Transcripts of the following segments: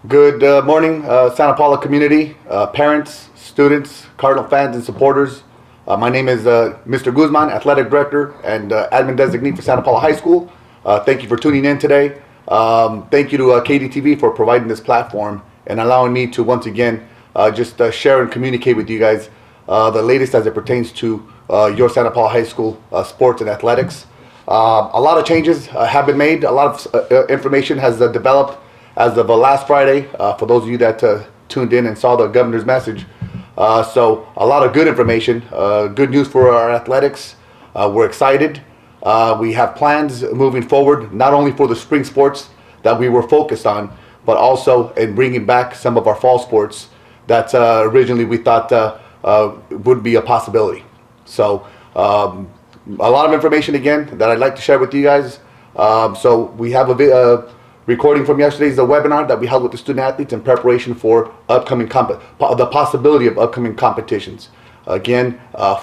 Good morning, Santa Paula community, parents, students, Cardinal fans, and supporters. My name is Mr. Guzman, Athletic Director and Admin Designee for Santa Paula High School. Thank you for tuning in today. Thank you to KDTV for providing this platform and allowing me to once again just share and communicate with you guys the latest as it pertains to your Santa Paula High School sports and athletics. A lot of changes have been made. A lot of information has developed as of last Friday, for those of you that tuned in and saw the governor's message. So a lot of good information, good news for our athletics. We're excited. We have plans moving forward, not only for the spring sports that we were focused on, but also in bringing back some of our fall sports that originally we thought would be a possibility. So a lot of information again that I'd like to share with you guys. So we have a recording from yesterday's webinar that we held with the student athletes in preparation for upcoming the possibility of upcoming competitions. Again,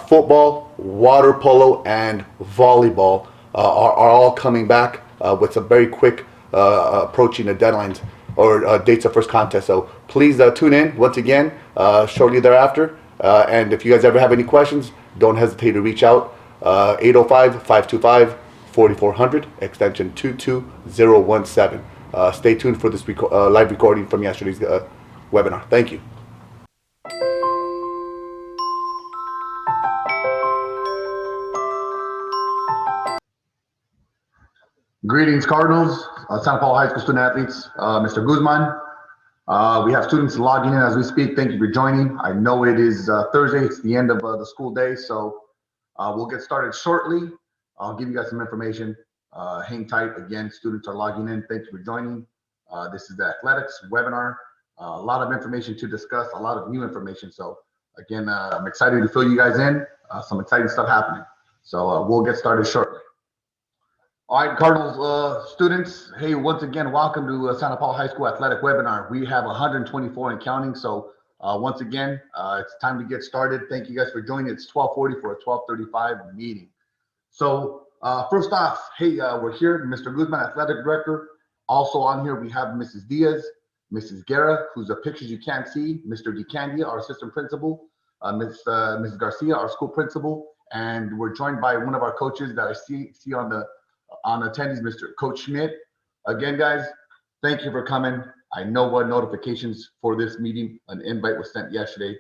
football, water polo, and volleyball are all coming back with some very quick approaching the deadlines or dates of first contest. So please tune in once again shortly thereafter. And if you guys ever have any questions, don't hesitate to reach out. 805-525-4400, extension 22017. Stay tuned for this live recording from yesterday's webinar. Thank you. Greetings, Cardinals, Santa Paula High School student athletes, Mr. Guzman. We have students logging in as we speak. Thank you for joining. I know it is Thursday. It's the end of the school day, so we'll get started shortly. I'll give you guys some information. Hang tight. Again, students are logging in. Thank you for joining. This is the athletics webinar. A lot of information to discuss, a lot of new information. So again, I'm excited to fill you guys in. Some exciting stuff happening. So we'll get started shortly. All right, Cardinals students. Hey, once again, welcome to Santa Paula High School Athletic Webinar. We have 124 and counting. So once again, it's time to get started. Thank you guys for joining. It's 12:40 for a 12:35 meeting. So first off, hey, we're here, Mr. Guzman, Athletic Director. Also on here, we have Mrs. Diaz, Mrs. Guerra, who's the pictures you can't see, Mr. DeCandia, our assistant principal, Mrs. Garcia, our school principal, and we're joined by one of our coaches that I see on attendees, Mr. Coach Schmidt. Again, guys, thank you for coming. I know what notifications for this meeting, an invite was sent yesterday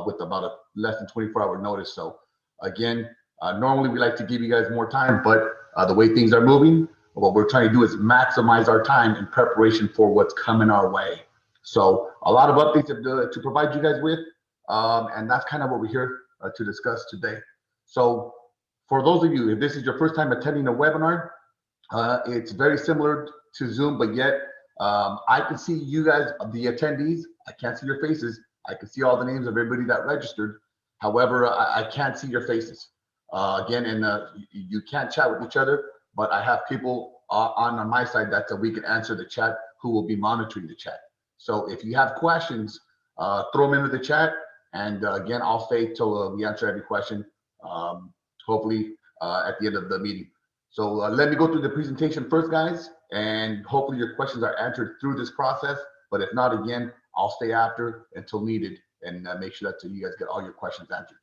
with about a less than 24-hour notice. So again, normally we like to give you guys more time, but the way things are moving, what we're trying to do is maximize our time in preparation for what's coming our way. So a lot of updates to provide you guys with, and that's kind of what we're here to discuss today. So for those of you, if this is your first time attending a webinar, it's very similar to Zoom, but yet I can see you guys, the attendees. I can't see your faces. I can see all the names of everybody that registered. However, I can't see your faces. Again, and you can't chat with each other, but I have people on my side that we can answer the chat who will be monitoring the chat. So if you have questions, throw them into the chat. And again, I'll stay till we answer every question, hopefully at the end of the meeting. So let me go through the presentation first, guys, and hopefully your questions are answered through this process. But if not, again, I'll stay after until needed and make sure that you guys get all your questions answered.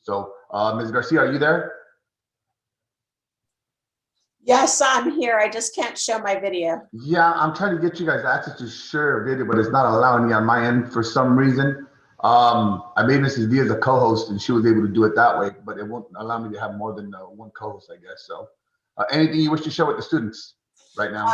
So Ms. Garcia, are you there? Yes, I'm here. I just can't show my video. Yeah, I'm trying to get you guys access to share a video, but it's not allowing me on my end for some reason. I made Mrs. Diaz a co-host and she was able to do it that way, but it won't allow me to have more than one co-host, I guess. So anything you wish to share with the students right now?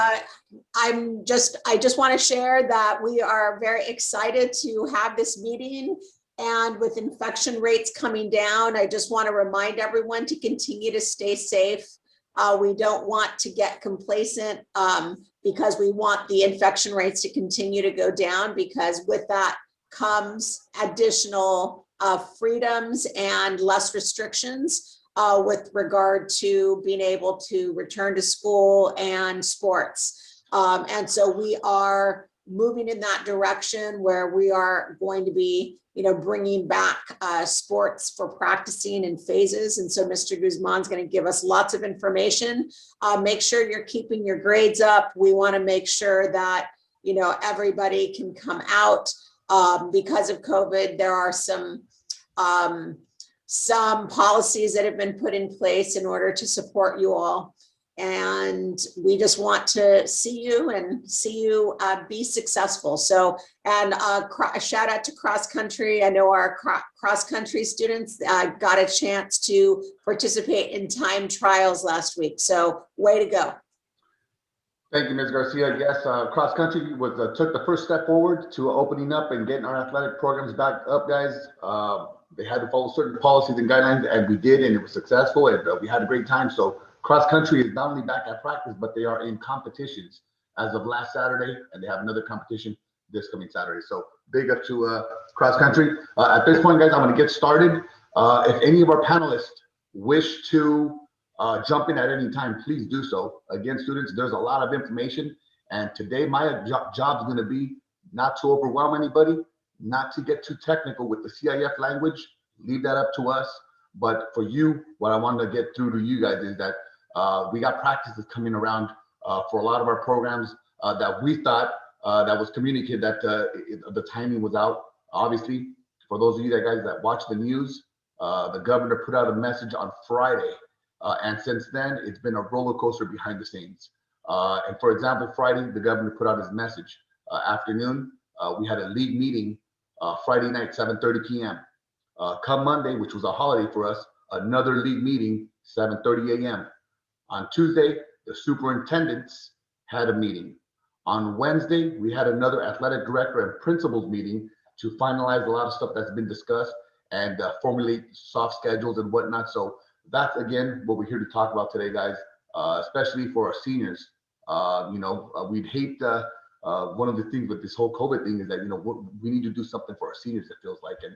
I just want to share that we are very excited to have this meeting. And with infection rates coming down, I just want to remind everyone to continue to stay safe. We don't want to get complacent because we want the infection rates to continue to go down, because with that comes additional freedoms and less restrictions with regard to being able to return to school and sports. And so we are moving in that direction where we are going to be, bringing back sports for practicing in phases. And so Mr. Guzman's going to give us lots of information. Make sure you're keeping your grades up. We want to make sure that, everybody can come out. Because of COVID, there are some policies that have been put in place in order to support you all. And we just want to see you be successful. So, and a shout out to cross country. I know our cross country students got a chance to participate in time trials last week. So way to go. Thank you, Ms. Garcia. Yes, cross country took the first step forward to opening up and getting our athletic programs back up, guys. They had to follow certain policies and guidelines, and we did, and it was successful, and we had a great time. So cross country is not only back at practice, but they are in competitions as of last Saturday, and they have another competition this coming Saturday. So big up to cross country. At this point, guys, I'm going to get started. If any of our panelists wish to jump in at any time, please do so. Again, students, there's a lot of information, and today my job is going to be not to overwhelm anybody, not to get too technical with the CIF language. Leave that up to us. But for you, what I want to get through to you guys is that we got practices coming around for a lot of our programs that we thought that was communicated that the timing was out. Obviously, for those of you guys that watch the news, the governor put out a message on Friday. And since then, it's been a roller coaster behind the scenes. And for example, Friday, the governor put out his message. Afternoon, we had a league meeting Friday night, 7:30 p.m. Come Monday, which was a holiday for us, another league meeting, 7:30 a.m. On Tuesday, the superintendents had a meeting. On Wednesday, we had another athletic director and principals meeting to finalize a lot of stuff that's been discussed and formulate soft schedules and whatnot. So that's, again, what we're here to talk about today, guys, especially for our seniors. We'd hate one of the things with this whole COVID thing is that, we need to do something for our seniors, it feels like. And,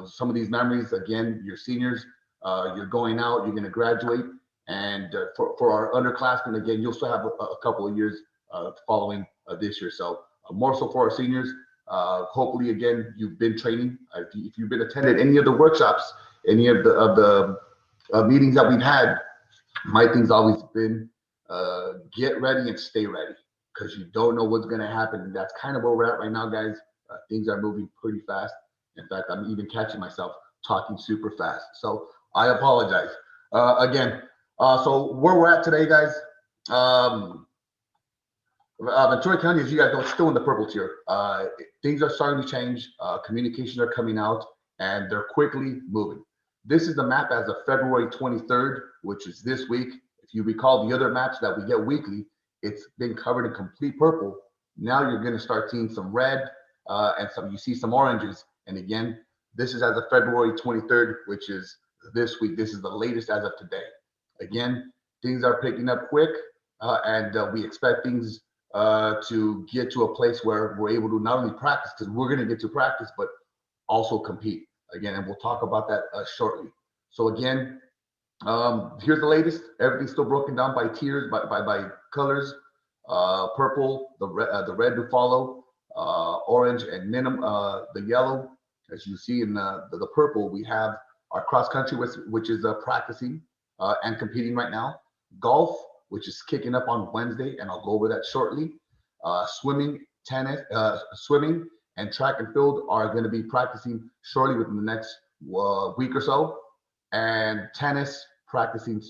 some of these memories, again, you're seniors, you're going out, you're going to graduate. And for our underclassmen, again, you'll still have a couple of years following this year. So more so for our seniors, hopefully, again, you've been training. If you've been attended any of the workshops, any of the meetings that we've had, my thing's always been get ready and stay ready, because you don't know what's going to happen. And that's kind of where we're at right now, guys. Things are moving pretty fast. In fact, I'm even catching myself talking super fast. So I apologize. Again, so where we're at today, guys, Ventura County, as you guys know, it's still in the purple tier. Things are starting to change. Communications are coming out, and they're quickly moving. This is the map as of February 23rd, which is this week. If you recall the other maps that we get weekly, it's been covered in complete purple. Now you're going to start seeing some red and you see some oranges. And again, this is as of February 23rd, which is this week. This is the latest as of today. Again, things are picking up quick, and we expect things to get to a place where we're able to not only practice, because we're going to get to practice, but also compete. Again, and we'll talk about that shortly. So again, here's the latest. Everything's still broken down by tiers, by colors. Purple, the red to follow, orange and minimum, the yellow. As you see in the purple, we have our cross country, which is practicing and competing right now. Golf, which is kicking up on Wednesday, and I'll go over that shortly. Swimming, tennis, swimming, and track and field are going to be practicing shortly within the next week or so. And tennis practicing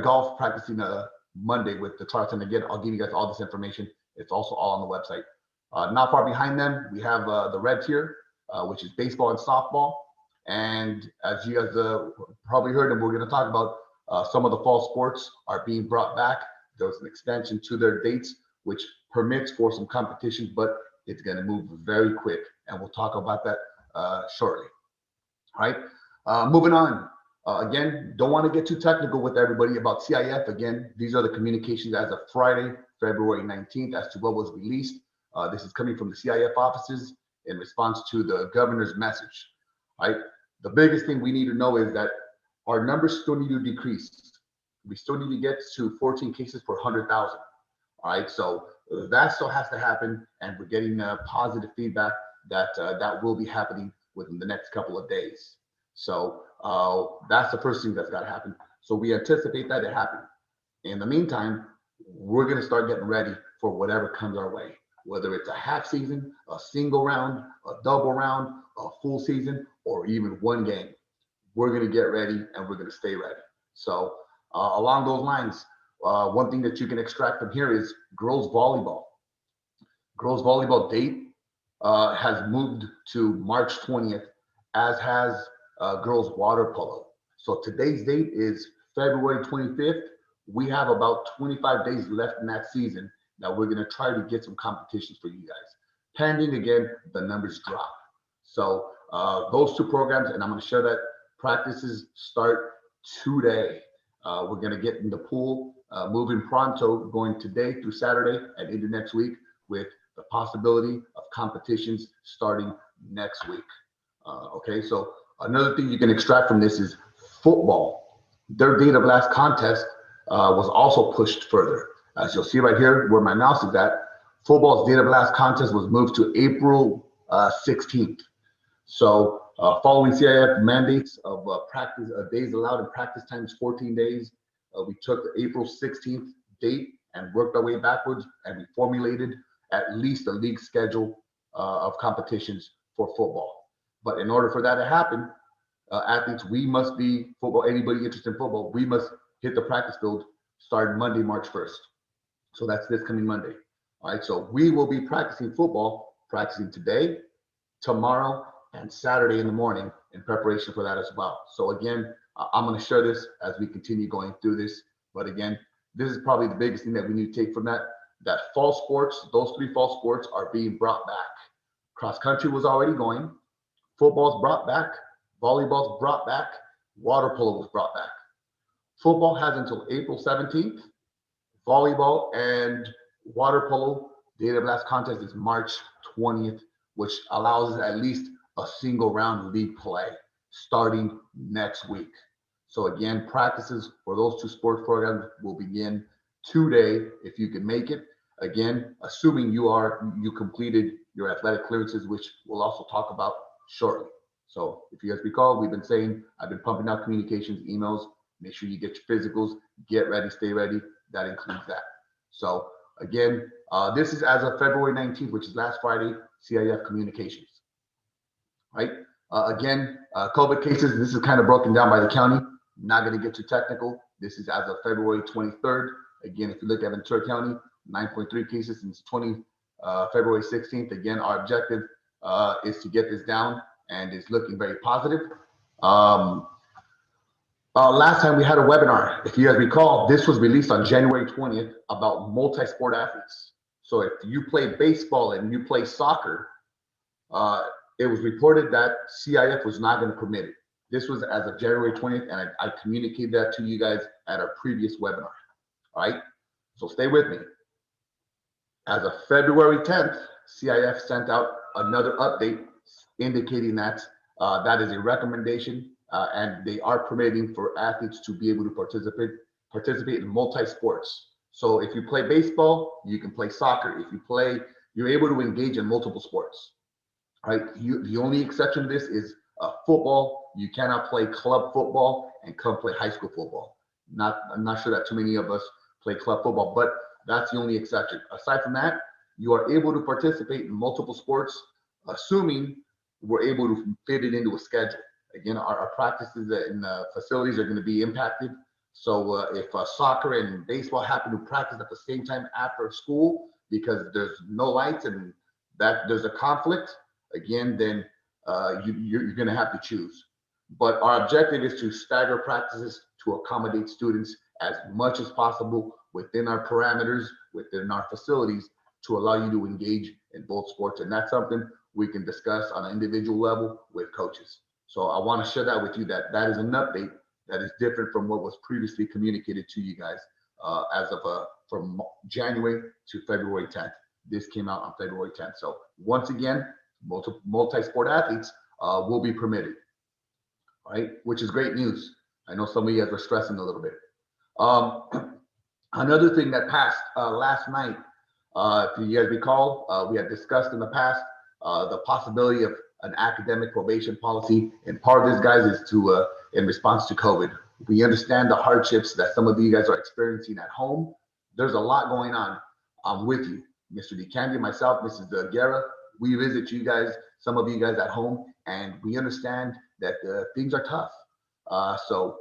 golf practicing Monday with the Tryouts. And again, I'll give you guys all this information. It's also all on the website. Not far behind them, we have the red tier, which is baseball and softball. And as you guys probably heard, and we're going to talk about, some of the fall sports are being brought back. There was an extension to their dates, which permits for some competitions, but it's going to move very quick, and we'll talk about that shortly. All right, moving on. Again, don't want to get too technical with everybody about CIF. Again, these are the communications as of Friday, February 19th, as to what was released. This is coming from the CIF offices in response to the governor's message. All right, the biggest thing we need to know is that our numbers still need to decrease. We still need to get to 14 cases per 100,000. All right, so that still has to happen, and we're getting positive feedback that that will be happening within the next couple of days. So that's the first thing that's got to happen. So we anticipate that to happen. In the meantime, we're going to start getting ready for whatever comes our way, whether it's a half season, a single round, a double round, a full season, or even one game. We're going to get ready and we're going to stay ready. So along those lines, one thing that you can extract from here is girls volleyball. Girls volleyball date has moved to March 20th, as has girls water polo. So today's date is February 25th. We have about 25 days left in that season that we're going to try to get some competitions for you guys. Pending, again, the numbers drop. So those two programs, and I'm going to share that practices start today. We're going to get in the pool, moving pronto, going today through Saturday and into next week, with the possibility of competitions starting next week. Okay, so another thing you can extract from this is football. Their date of last contest was also pushed further. As you'll see right here where my mouse is at, football's date of last contest was moved to April 16th. So following CIF mandates of practice days allowed in practice times 14 days, we took the April 16th date and worked our way backwards, and we formulated at least a league schedule of competitions for football. But in order for that to happen, athletes, we must be football, anybody interested in football, we must hit the practice field starting Monday, March 1st. So that's this coming Monday. All right, so we will be practicing football, practicing today, tomorrow, and Saturday in the morning in preparation for that as well. So again, I'm going to share this as we continue going through this. But again, this is probably the biggest thing that we need to take from that fall sports, those three fall sports are being brought back. Cross country was already going, football's brought back, volleyball's brought back, water polo was brought back. Football has until April 17th. Volleyball and water polo, date of last contest is March 20th, which allows us at least a single round league play starting next week. So again, practices for those two sports programs will begin today if you can make it. Again, assuming you completed your athletic clearances, which we'll also talk about shortly. So if you guys recall, we've been saying, I've been pumping out communications, emails, make sure you get your physicals, get ready, stay ready. That includes that. So again, this is as of February 19th, which is last Friday, CIF communications, right? Again, COVID cases, this is kind of broken down by the county. Not going to get too technical. This is as of February 23rd. Again, if you look at Ventura County, 9.3 cases since February 16th. Again, our objective is to get this down, and it's looking very positive. Last time we had a webinar, if you guys recall, this was released on January 20th about multi-sport athletes. So if you play baseball and you play soccer, it was reported that CIF was not going to permit it. This was as of January 20th, and I communicated that to you guys at our previous webinar. All right, so stay with me. As of February 10th, CIF sent out another update indicating that that is a recommendation, and they are permitting for athletes to be able to participate in multi-sports. So if you play baseball, you can play soccer. If you play, you're able to engage in multiple sports. Right? The only exception to this is football. You cannot play club football and come play high school football. I'm not sure that too many of us play club football, but that's the only exception. Aside from that, you are able to participate in multiple sports, assuming we're able to fit it into a schedule. Again, our practices in facilities are going to be impacted. So if soccer and baseball happen to practice at the same time after school because there's no lights and that there's a conflict, again, then you're going to have to choose. But our objective is to stagger practices to accommodate students as much as possible within our parameters, within our facilities, to allow you to engage in both sports. And that's something we can discuss on an individual level with coaches. So I want to share that with you, that is an update that is different from what was previously communicated to you guys as of from January to February 10th. This came out on February 10th. So once again, multi-sport athletes will be permitted, right? Which is great news. I know some of you guys were stressing a little bit. Another thing that passed last night, If you guys recall, we had discussed in the past the possibility of an academic probation policy, and part of this, guys, is to in response to COVID. We understand the hardships that some of you guys are experiencing at home. There's a lot going on. I'm with you, Mr. DeCandy, myself, Mrs. Guerra. We visit you guys, some of you guys at home, and we understand that things are tough. So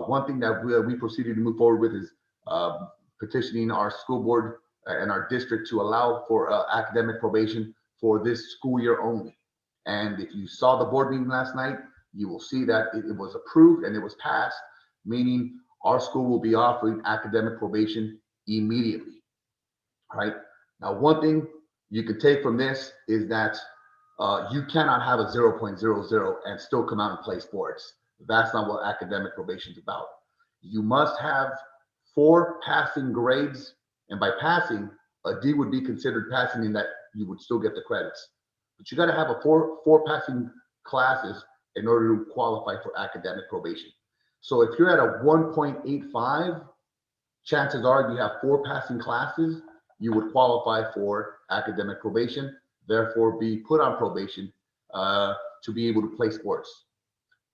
one thing that we proceeded to move forward with is petitioning our school board and our district to allow for academic probation for this school year only. And if you saw the board meeting last night, you will see that it was approved and it was passed, meaning our school will be offering academic probation immediately. All right. Now, one thing you can take from this is that you cannot have a 0.00 and still come out and play sports. That's not what academic probation is about. You must have 4 passing grades, and by passing, a D would be considered passing in that you would still get the credits. But you got to have a four passing classes in order to qualify for academic probation. So if you're at a 1.85, chances are you have 4 passing classes, you would qualify for academic probation, therefore be put on probation to be able to play sports.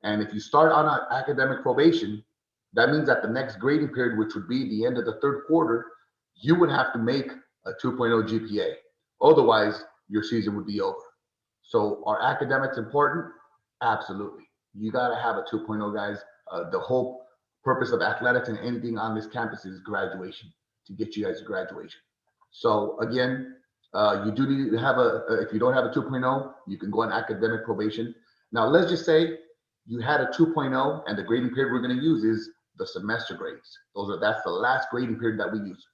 And if you start on an academic probation, that means that the next grading period, which would be the end of the 3rd quarter, you would have to make a 2.0 GPA. Otherwise, your season would be over. So are academics important? Absolutely. You got to have a 2.0, guys. The whole purpose of athletics and anything on this campus is graduation, to get you guys to graduation. So again, you do need to have if you don't have a 2.0, you can go on academic probation. Now, let's just say you had a 2.0 and the grading period we're going to use is the semester grades. That's the last grading period that we use.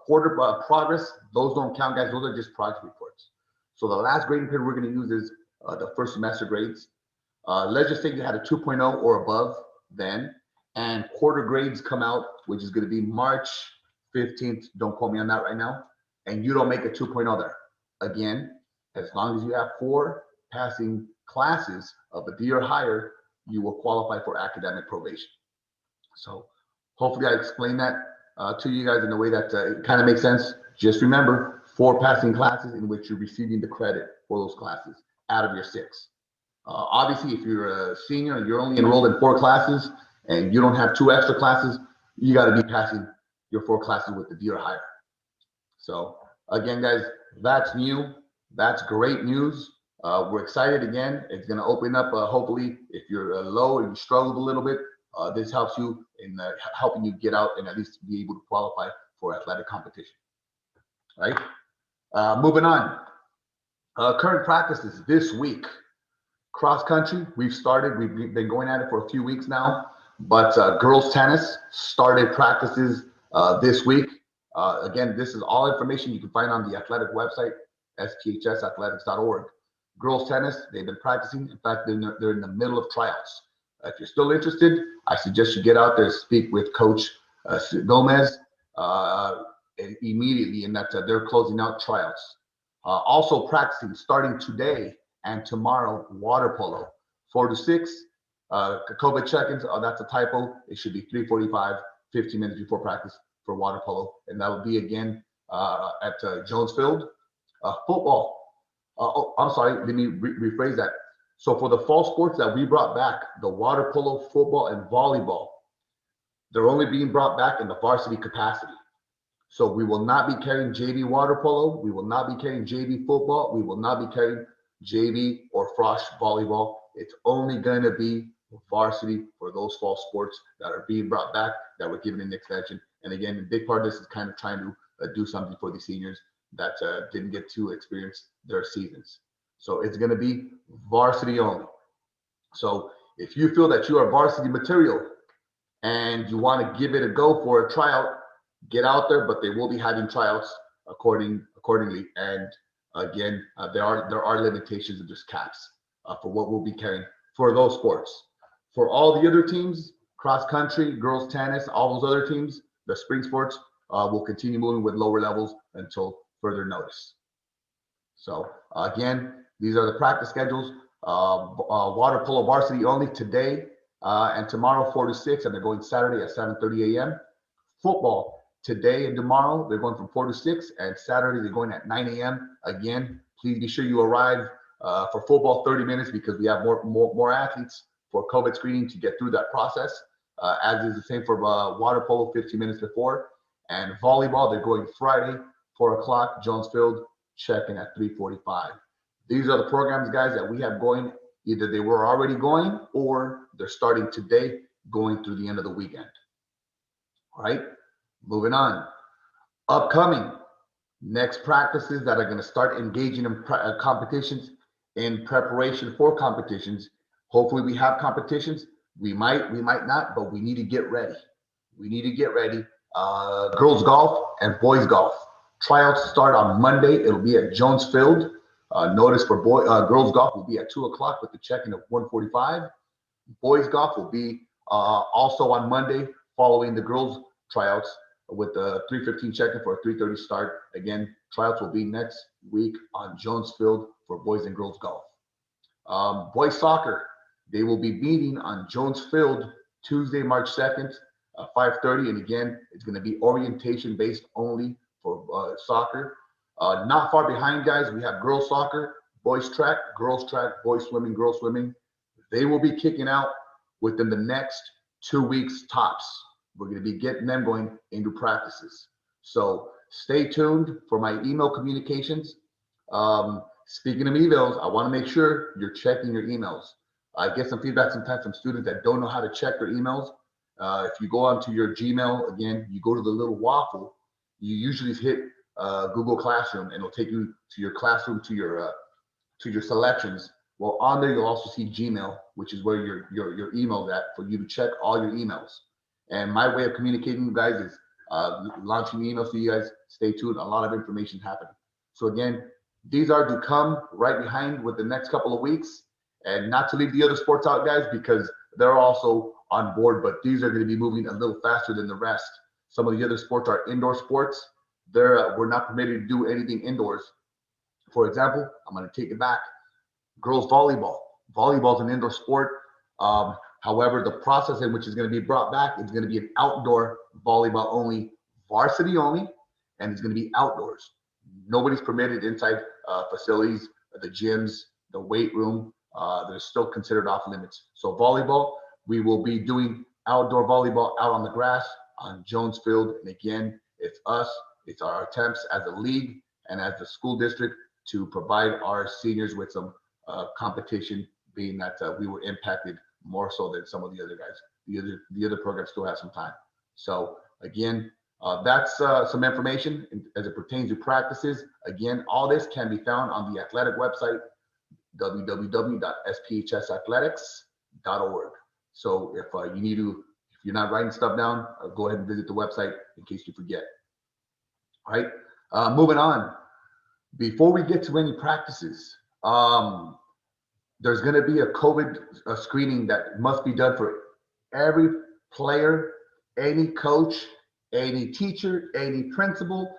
Quarter progress, those don't count, guys. Those are just progress reports. So the last grading period we're going to use is the first semester grades. Let's just say you had a 2.0 or above then, and quarter grades come out, which is going to be March 15th. Don't quote me on that right now. And you don't make a 2.0 there. Again, as long as you have 4 passing classes of a D or higher, you will qualify for academic probation. So hopefully I explained that to you guys in a way that it kind of makes sense. Just remember, 4 passing classes in which you're receiving the credit for those classes out of your 6. Obviously, if you're a senior and you're only enrolled in 4 classes and you don't have 2 extra classes, you got to be passing your 4 classes with the D or higher. So again, guys, that's new. That's great news. We're excited again. It's going to open up, hopefully, if you're low and you struggled a little bit, this helps you in helping you get out and at least be able to qualify for athletic competition. Right? Moving on. Current practices this week. Cross country, we've started. We've been going at it for a few weeks now. But girls tennis started practices this week. Again, this is all information you can find on the athletic website, SPHSathletics.org. Girls tennis, they've been practicing. In fact, they're in the middle of tryouts. If you're still interested, I suggest you get out there, speak with Coach Gomez immediately, in that they're closing out tryouts. Also practicing starting today and tomorrow, water polo, 4 to 6. COVID check-ins, that's a typo. It should be 3:45, 15 minutes before practice for water polo. And that will be again at Jones Field. Football. I'm sorry, let me rephrase that. So for the fall sports that we brought back, the water polo, football, and volleyball, they're only being brought back in the varsity capacity. So we will not be carrying JV water polo. We will not be carrying JV football. We will not be carrying JV or frosh volleyball. It's only going to be varsity for those fall sports that are being brought back, that were given an extension. And again, a big part of this is kind of trying to do something for the seniors that didn't get to experience their seasons. So it's going to be varsity only. So if you feel that you are varsity material and you want to give it a go for a tryout, get out there, but they will be having tryouts accordingly. And again, there are limitations and just caps for what we'll be carrying for those sports. For all the other teams, cross country, girls tennis, all those other teams, the spring sports will continue moving with lower levels until further notice. So again, these are the practice schedules. Water polo varsity only today and tomorrow 4 to 6, and they're going Saturday at 7:30 a.m. Football Today and tomorrow, they're going from 4 to 6, and Saturday, they're going at 9 a.m. Again, please be sure you arrive for football 30 minutes because we have more athletes for COVID screening to get through that process, as is the same for water polo 15 minutes before. And volleyball, they're going Friday, 4 o'clock, Jones Field, check-in at 3:45. These are the programs, guys, that we have going. Either they were already going or they're starting today, going through the end of the weekend. All right, moving on. Upcoming next practices that are going to start engaging in competitions in preparation for competitions. Hopefully we have competitions. We might not, but we need to get ready. We need to get ready. Girls golf and boys golf. Tryouts start on Monday. It'll be at Jones Field. Notice for girls golf will be at 2 o'clock with the check-in of 1:45. Boys golf will be also on Monday following the girls tryouts with the 3:15 check-in for a 3:30 start. Again, tryouts will be next week on Jones Field for boys and girls golf. Boys soccer, they will be meeting on Jones Field Tuesday, March 2nd, 5:30. And again, it's going to be orientation based only for soccer. Not far behind, guys, we have girls soccer, boys track, boys swimming, girls swimming. They will be kicking out within the next 2 weeks tops. We're going to be getting them going into practices. So stay tuned for my email communications. Speaking of emails, I want to make sure you're checking your emails. I get some feedback sometimes from students that don't know how to check their emails. If you go onto your Gmail, again, you go to the little waffle, you usually hit Google Classroom, and it'll take you to your classroom, to your selections. Well, on there, you'll also see Gmail, which is where your email's at for you to check all your emails. And my way of communicating with you guys is launching emails to you guys. Stay tuned. A lot of information happening. So again, these are to come right behind with the next couple of weeks. And not to leave the other sports out, guys, because they're also on board, but these are going to be moving a little faster than the rest. Some of the other sports are indoor sports. We're not permitted to do anything indoors. For example, I'm going to take it back. Girls volleyball. Volleyball is an indoor sport. However, the process in which is going to be brought back is going to be an outdoor volleyball only, varsity only, and it's going to be outdoors. Nobody's permitted inside facilities, the gyms, the weight room. They're still considered off limits. So volleyball, we will be doing outdoor volleyball out on the grass on Jones Field. And again, it's us. It's our attempts as a league and as the school district to provide our seniors with some competition, being that we were impacted more so than some of the other guys. The other programs still have some time. So again, that's some information as it pertains to practices. Again, all this can be found on the athletic website, www.SPHSathletics.org. So if you're not writing stuff down, go ahead and visit the website in case you forget. All right, moving on. Before we get to any practices, there's going to be a COVID screening that must be done for every player, any coach, any teacher, any principal,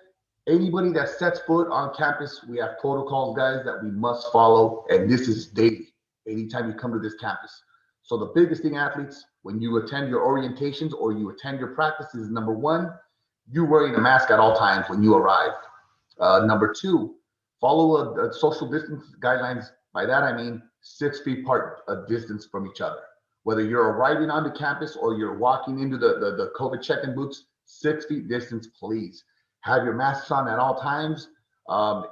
anybody that sets foot on campus. We have protocols, guys, that we must follow, and this is daily, anytime you come to this campus. So the biggest thing, athletes, when you attend your orientations or you attend your practices, number one, you're wearing a mask at all times when you arrive. Number two, follow a social distance guidelines. By that, I mean 6 feet apart distance from each other. Whether you're arriving onto campus or you're walking into the COVID check-in booths, 6 feet distance, please. Have your masks on at all times.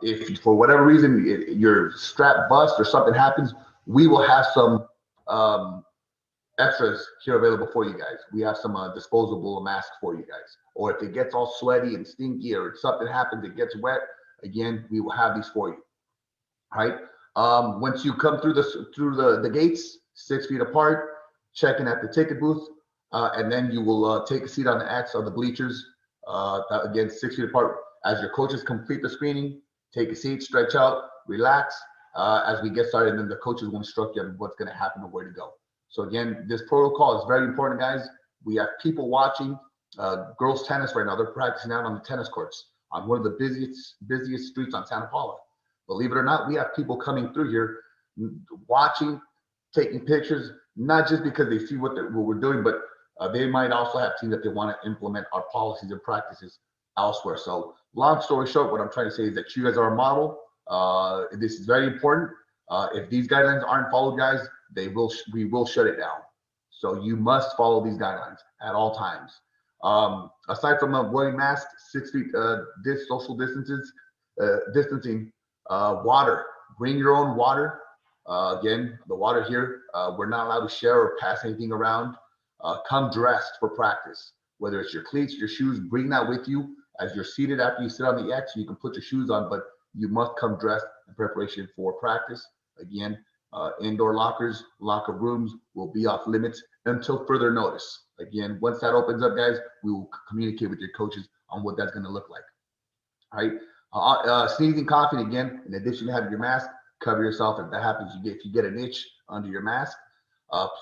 If for whatever reason your strap busts or something happens, we will have some extras here available for you guys. We have some disposable masks for you guys. Or if it gets all sweaty and stinky or something happens, it gets wet, again, we will have these for you. All right. Once you come through the gates, 6 feet apart, check in at the ticket booth, and then you will take a seat on the X of the bleachers. Again, 6 feet apart. As your coaches complete the screening, take a seat, stretch out, relax. As we get started, then the coaches will instruct you on what's going to happen and where to go. So again, this protocol is very important, guys. We have people watching girls tennis right now. They're practicing out on the tennis courts on one of the busiest streets on Santa Paula. Believe it or not, we have people coming through here watching, taking pictures, not just because they see what we're doing, but they might also have teams that they want to implement our policies and practices elsewhere. So long story short, what I'm trying to say is that you guys are a model. This is very important. If these guidelines aren't followed, guys, we will shut it down. So you must follow these guidelines at all times. Aside from wearing masks, 6 feet social distancing, water. Bring your own water. Again, the water here, we're not allowed to share or pass anything around. Come dressed for practice. Whether it's your cleats, your shoes, bring that with you. As you're seated, after you sit on the X, you can put your shoes on, but you must come dressed in preparation for practice. Again, indoor locker rooms will be off limits until further notice. Again, once that opens up, guys, we will communicate with your coaches on what that's going to look like. All right. Sneezing, coughing, again, in addition to having your mask, cover yourself. If that happens, if you get an itch under your mask,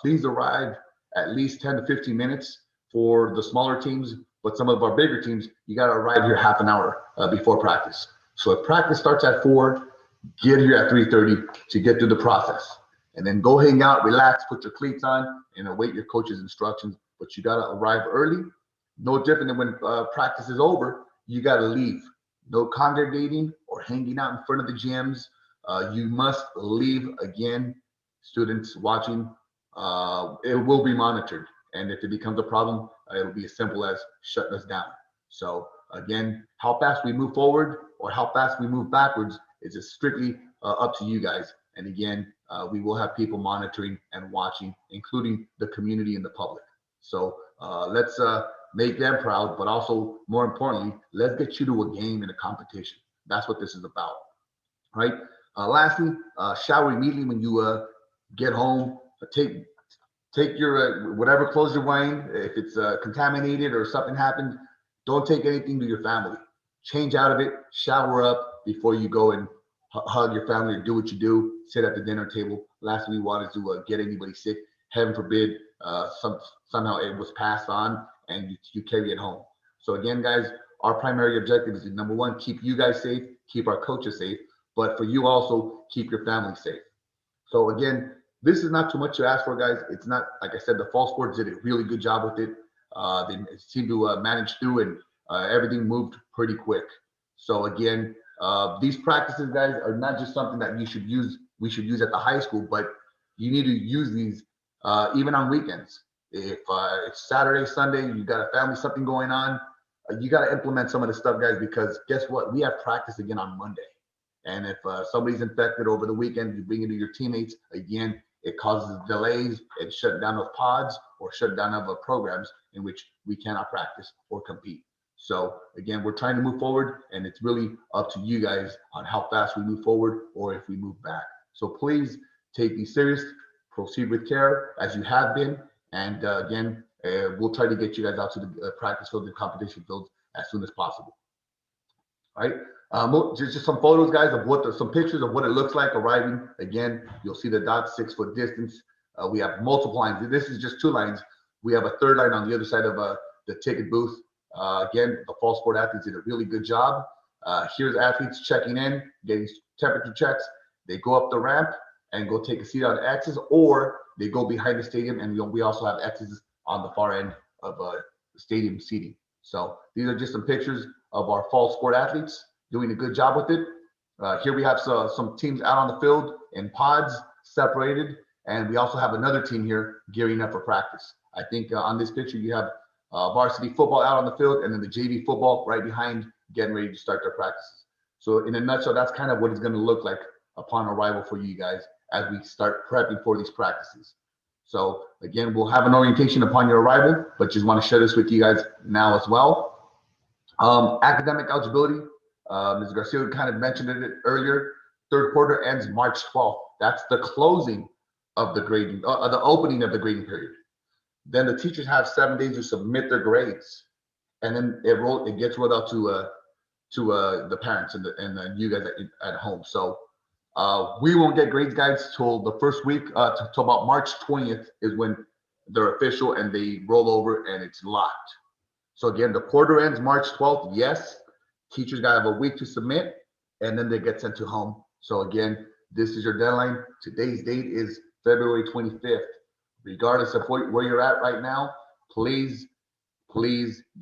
please arrive at least 10 to 15 minutes for the smaller teams. But some of our bigger teams, you got to arrive here half an hour before practice. So if practice starts at 4, get here at 3:30 to get through the process. And then go hang out, relax, put your cleats on, and await your coach's instructions. But you got to arrive early. No different than when practice is over, you got to leave. No congregating or hanging out in front of the gyms. You must leave. Again, students watching, it will be monitored. And if it becomes a problem, it'll be as simple as shutting us down. So again, how fast we move forward or how fast we move backwards is just strictly up to you guys. And again, we will have people monitoring and watching, including the community and the public. So let's make them proud, but also more importantly, let's get you to a game and a competition. That's what this is about, right? Lastly, shower immediately when you get home. Take your whatever clothes you're wearing. If it's contaminated or something happened, don't take anything to your family. Change out of it, shower up before you go and hug your family or do what you do. Sit at the dinner table. Last thing we want is to get anybody sick. Heaven forbid, somehow it was passed on and you carry it home. So again, guys, our primary objective is to, number one, keep you guys safe, keep our coaches safe, but for you also, keep your family safe. So again, this is not too much to ask for, guys. It's not, like I said, the fall sports did a really good job with it. They seemed to manage through and everything moved pretty quick. So again, these practices, guys, are not just something that we should use at the high school, but you need to use these even on weekends. If it's Saturday, Sunday, you got a family, something going on, you got to implement some of the stuff, guys, because guess what? We have practice again on Monday. And if somebody's infected over the weekend, you bring it to your teammates, again, it causes delays and shut down of pods or shut down of programs in which we cannot practice or compete. So again, we're trying to move forward, and it's really up to you guys on how fast we move forward or if we move back. So please take these serious, proceed with care as you have been. And again, we'll try to get you guys out to the practice field and competition fields as soon as possible. All right. Just some photos, guys, of some pictures of what it looks like arriving. Again, you'll see the dot, 6 foot distance. We have multiple lines. This is just 2 lines. We have a 3rd line on the other side of the ticket booth. Again, the fall sport athletes did a really good job. Here's athletes checking in, getting temperature checks. They go up the ramp and go take a seat on the X's, or they go behind the stadium, and we also have X's on the far end of the stadium seating. So these are just some pictures of our fall sport athletes doing a good job with it. Here we have some teams out on the field in pods, separated, and we also have another team here gearing up for practice. I think on this picture you have varsity football out on the field, and then the JV football right behind, getting ready to start their practices. So in a nutshell, that's kind of what it's going to look like upon arrival for you guys as we start prepping for these practices. So again, we'll have an orientation upon your arrival, but just want to share this with you guys now as well. Academic eligibility. Ms. Garcia kind of mentioned it earlier. 3rd quarter ends March 12th. That's the closing of the grading, the opening of the grading period. Then the teachers have 7 days to submit their grades, and then it gets rolled out to the parents and you guys at home. So we won't get grades, guys, till the first week, till about March 20th is when they're official and they roll over and it's locked. So again, the quarter ends March 12th. Yes, teachers got to have a week to submit, and then they get sent to home. So again, this is your deadline. Today's date is February 25th. Regardless of where you're at right now, please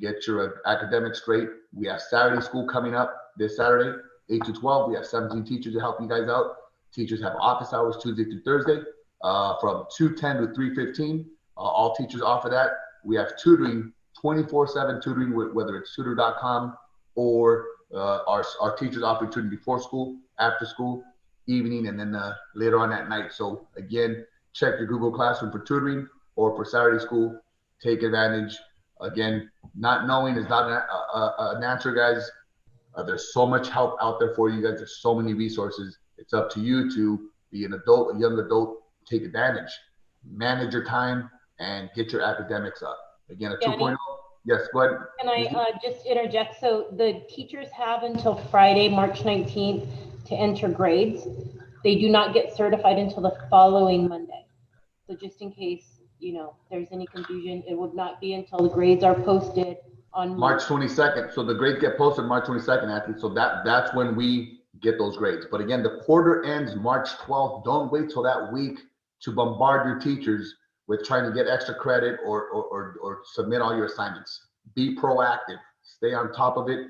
get your academics straight. We have Saturday school coming up this Saturday, 8 to 12. We have 17 teachers to help you guys out. Teachers have office hours Tuesday through Thursday from 2:10 to 3:15. All teachers offer that. We have tutoring, 24/7 tutoring, whether it's tutor.com or our teachers offer tutoring before school, after school, evening, and then later on at night. So again, check your Google Classroom for tutoring or for Saturday school. Take advantage. Again, not knowing is not an answer, guys. There's so much help out there for you guys. There's so many resources. It's up to you to be an adult, a young adult, take advantage, manage your time, and get your academics up. Again, a 2.0. Yes, go ahead. Can I just interject? So the teachers have until Friday, March 19th to enter grades. They do not get certified until the following Monday. So just in case, there's any confusion, it would not be until the grades are posted on March 22nd. So the grades get posted March 22nd, athletes. So that's when we get those grades. But again, the quarter ends March 12th. Don't wait till that week to bombard your teachers with trying to get extra credit or submit all your assignments. Be proactive. Stay on top of it.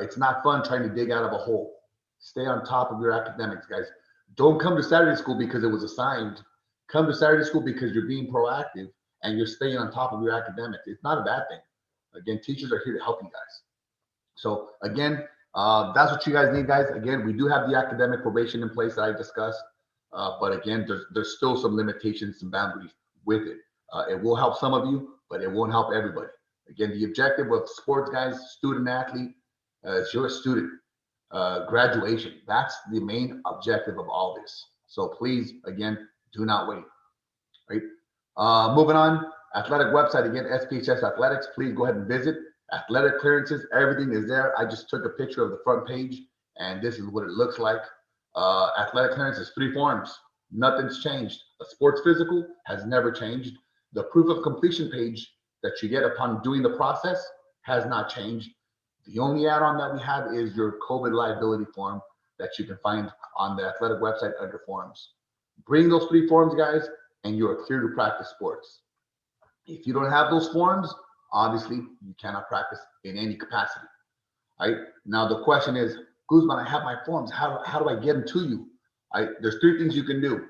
It's not fun trying to dig out of a hole. Stay on top of your academics, guys. Don't come to Saturday school because it was assigned. Come to Saturday school because you're being proactive and you're staying on top of your academics. It's not a bad thing. Again, teachers are here to help you guys. So again, that's what you guys need, guys. Again, we do have the academic probation in place that I discussed. But again, there's still some limitations, some boundaries with it. It will help some of you, but it won't help everybody. Again, the objective of sports, guys, student athlete, is you're a student. Graduation, that's the main objective of all this. So please, again, do not wait, right? Moving on, athletic website, again, SPHS Athletics, please go ahead and visit. Athletic clearances, everything is there. I just took a picture of the front page, and this is what it looks like. Athletic clearance is 3 forms. Nothing's changed. A sports physical has never changed. The proof of completion page that you get upon doing the process has not changed. The only add-on that we have is your COVID liability form that you can find on the athletic website under forms. Bring those 3 forms, guys, and you are clear to practice sports. If you don't have those forms, obviously you cannot practice in any capacity. Right? Now the question is, Guzman, I have my forms. How do I get them to you? There's 3 things you can do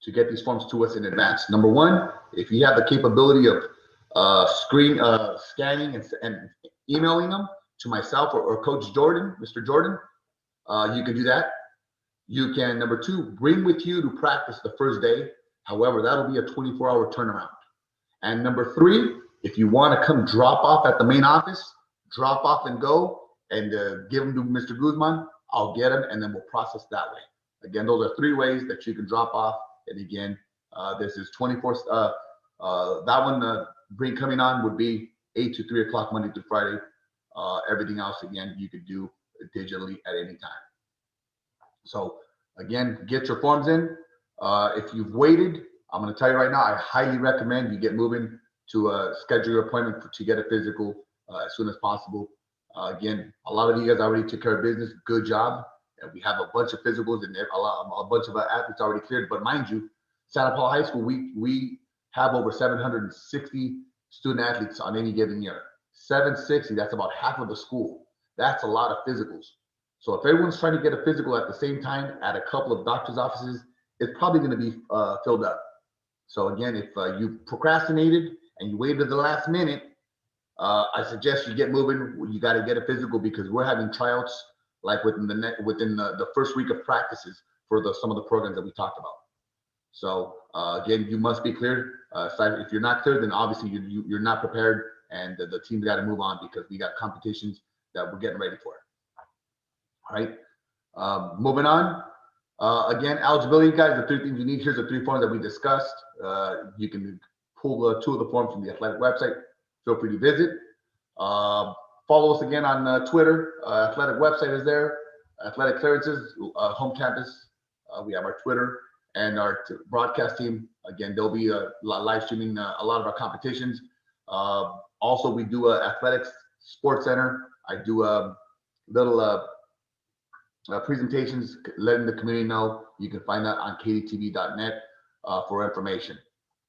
to get these forms to us in advance. Number 1, if you have the capability of scanning and emailing them to myself or Coach Jordan, Mr. Jordan, you can do that. You can, number 2, bring with you to practice the first day. However, that'll be a 24-hour turnaround. And number 3, if you want to come drop off at the main office, drop off and go and give them to Mr. Guzman, I'll get them and then we'll process that way. Again, those are 3 ways that you can drop off. And again, this is 24. That one, bring coming on would be 8 to 3 o'clock Monday through Friday. Everything else, again, you could do digitally at any time. So again, get your forms in. If you've waited, I'm going to tell you right now, I highly recommend you get moving to schedule your appointment to get a physical as soon as possible. Again, a lot of you guys already took care of business. Good job. And we have a bunch of physicals and a bunch of athletes already cleared. But mind you, Santa Paula High School, we have over 760 student athletes on any given year. 760, that's about half of the school. That's a lot of physicals. So if everyone's trying to get a physical at the same time at a couple of doctor's offices, it's probably going to be filled up. So again, if you procrastinated and you waited to the last minute, I suggest you get moving. You got to get a physical because we're having tryouts like within the first week of practices for some of the programs that we talked about. So again, you must be cleared. If you're not cleared, then obviously you're not prepared, and the team's got to move on because we got competitions that we're getting ready for. All right, moving on. Again, eligibility, guys, the 3 things you need. Here's the 3 forms that we discussed. You can pull 2 of the forms from the athletic website. Feel free to visit. Follow us again on Twitter. Athletic website is there. Athletic clearances, home campus. We have our Twitter and our broadcast team. Again, they'll be live streaming a lot of our competitions. Also, we do a athletics sports center. I do little presentations, letting the community know. You can find that on kdtv.net for information.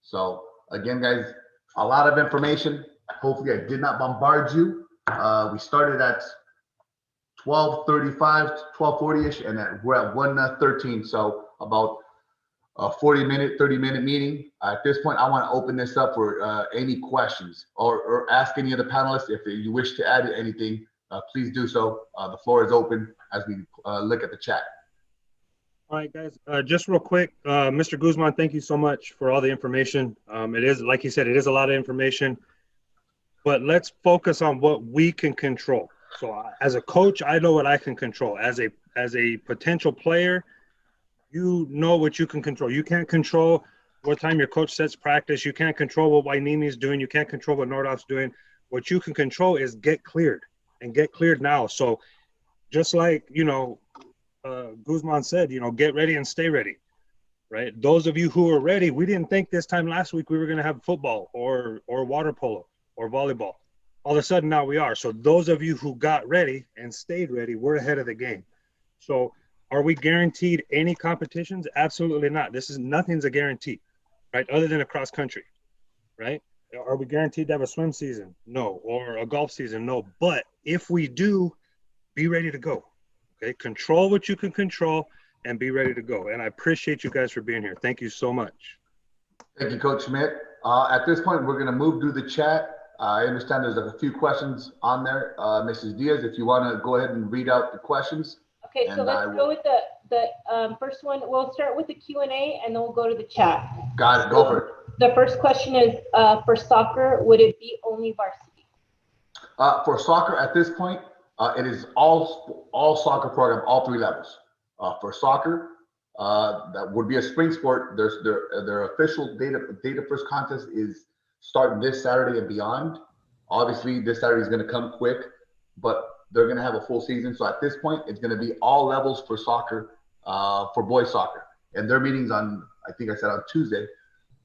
So again, guys, A lot of information. Hopefully I did not bombard you. We started at 12:35, 12:40ish, and we're at 1:13. So about a 30-minute meeting. At this point, I want to open this up for any questions or ask any of the panelists if you wish to add anything. Please do so. The floor is open as we look at the chat. All right, guys, just real quick, Mr. Guzman, thank you so much for all the information. It is, like you said, it is a lot of information, but let's focus on what we can control. So as a coach, I know what I can control. As a potential player, you know what you can control. You can't control what time your coach sets practice. You can't control what Wainimi is doing. You can't control what Nordhoff's doing. What you can control is get cleared and get cleared now. So just like, Guzman said, get ready and stay ready, right? Those of you who are ready, we didn't think this time last week we were going to have football or water polo or volleyball. All of a sudden now we are. So those of you who got ready and stayed ready, we're ahead of the game. So are we guaranteed any competitions? Absolutely not. Nothing's a guarantee, right? Other than a cross country, right? Are we guaranteed to have a swim season? No. Or a golf season? No. But if we do, be ready to go. Okay, control what you can control and be ready to go. And I appreciate you guys for being here. Thank you so much. Thank you, Coach Schmidt. At this point, we're going to move through the chat. I understand there's a few questions on there. Mrs. Diaz, if you want to go ahead and read out the questions. Okay, so let's go with the first one. We'll start with the Q&A and then we'll go to the chat. Got it. Go for it. The first question is, for soccer, would it be only varsity? For soccer, at this point, it is all soccer program, all three levels. For soccer, that would be a spring sport. Their official date of first contest is starting this Saturday and beyond. Obviously, this Saturday is going to come quick, but they're going to have a full season. So at this point, it's going to be all levels for soccer, for boys soccer. And their meetings on, I think I said on Tuesday.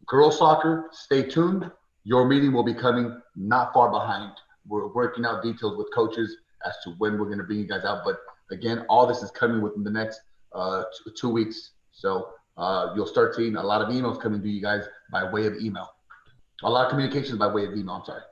Girls soccer, stay tuned. Your meeting will be coming not far behind. We're working out details with coaches as to when we're going to bring you guys out. But again, all this is coming within the next 2 weeks. So you'll start seeing a lot of emails coming to you guys by way of email. A lot of communications by way of email, I'm sorry.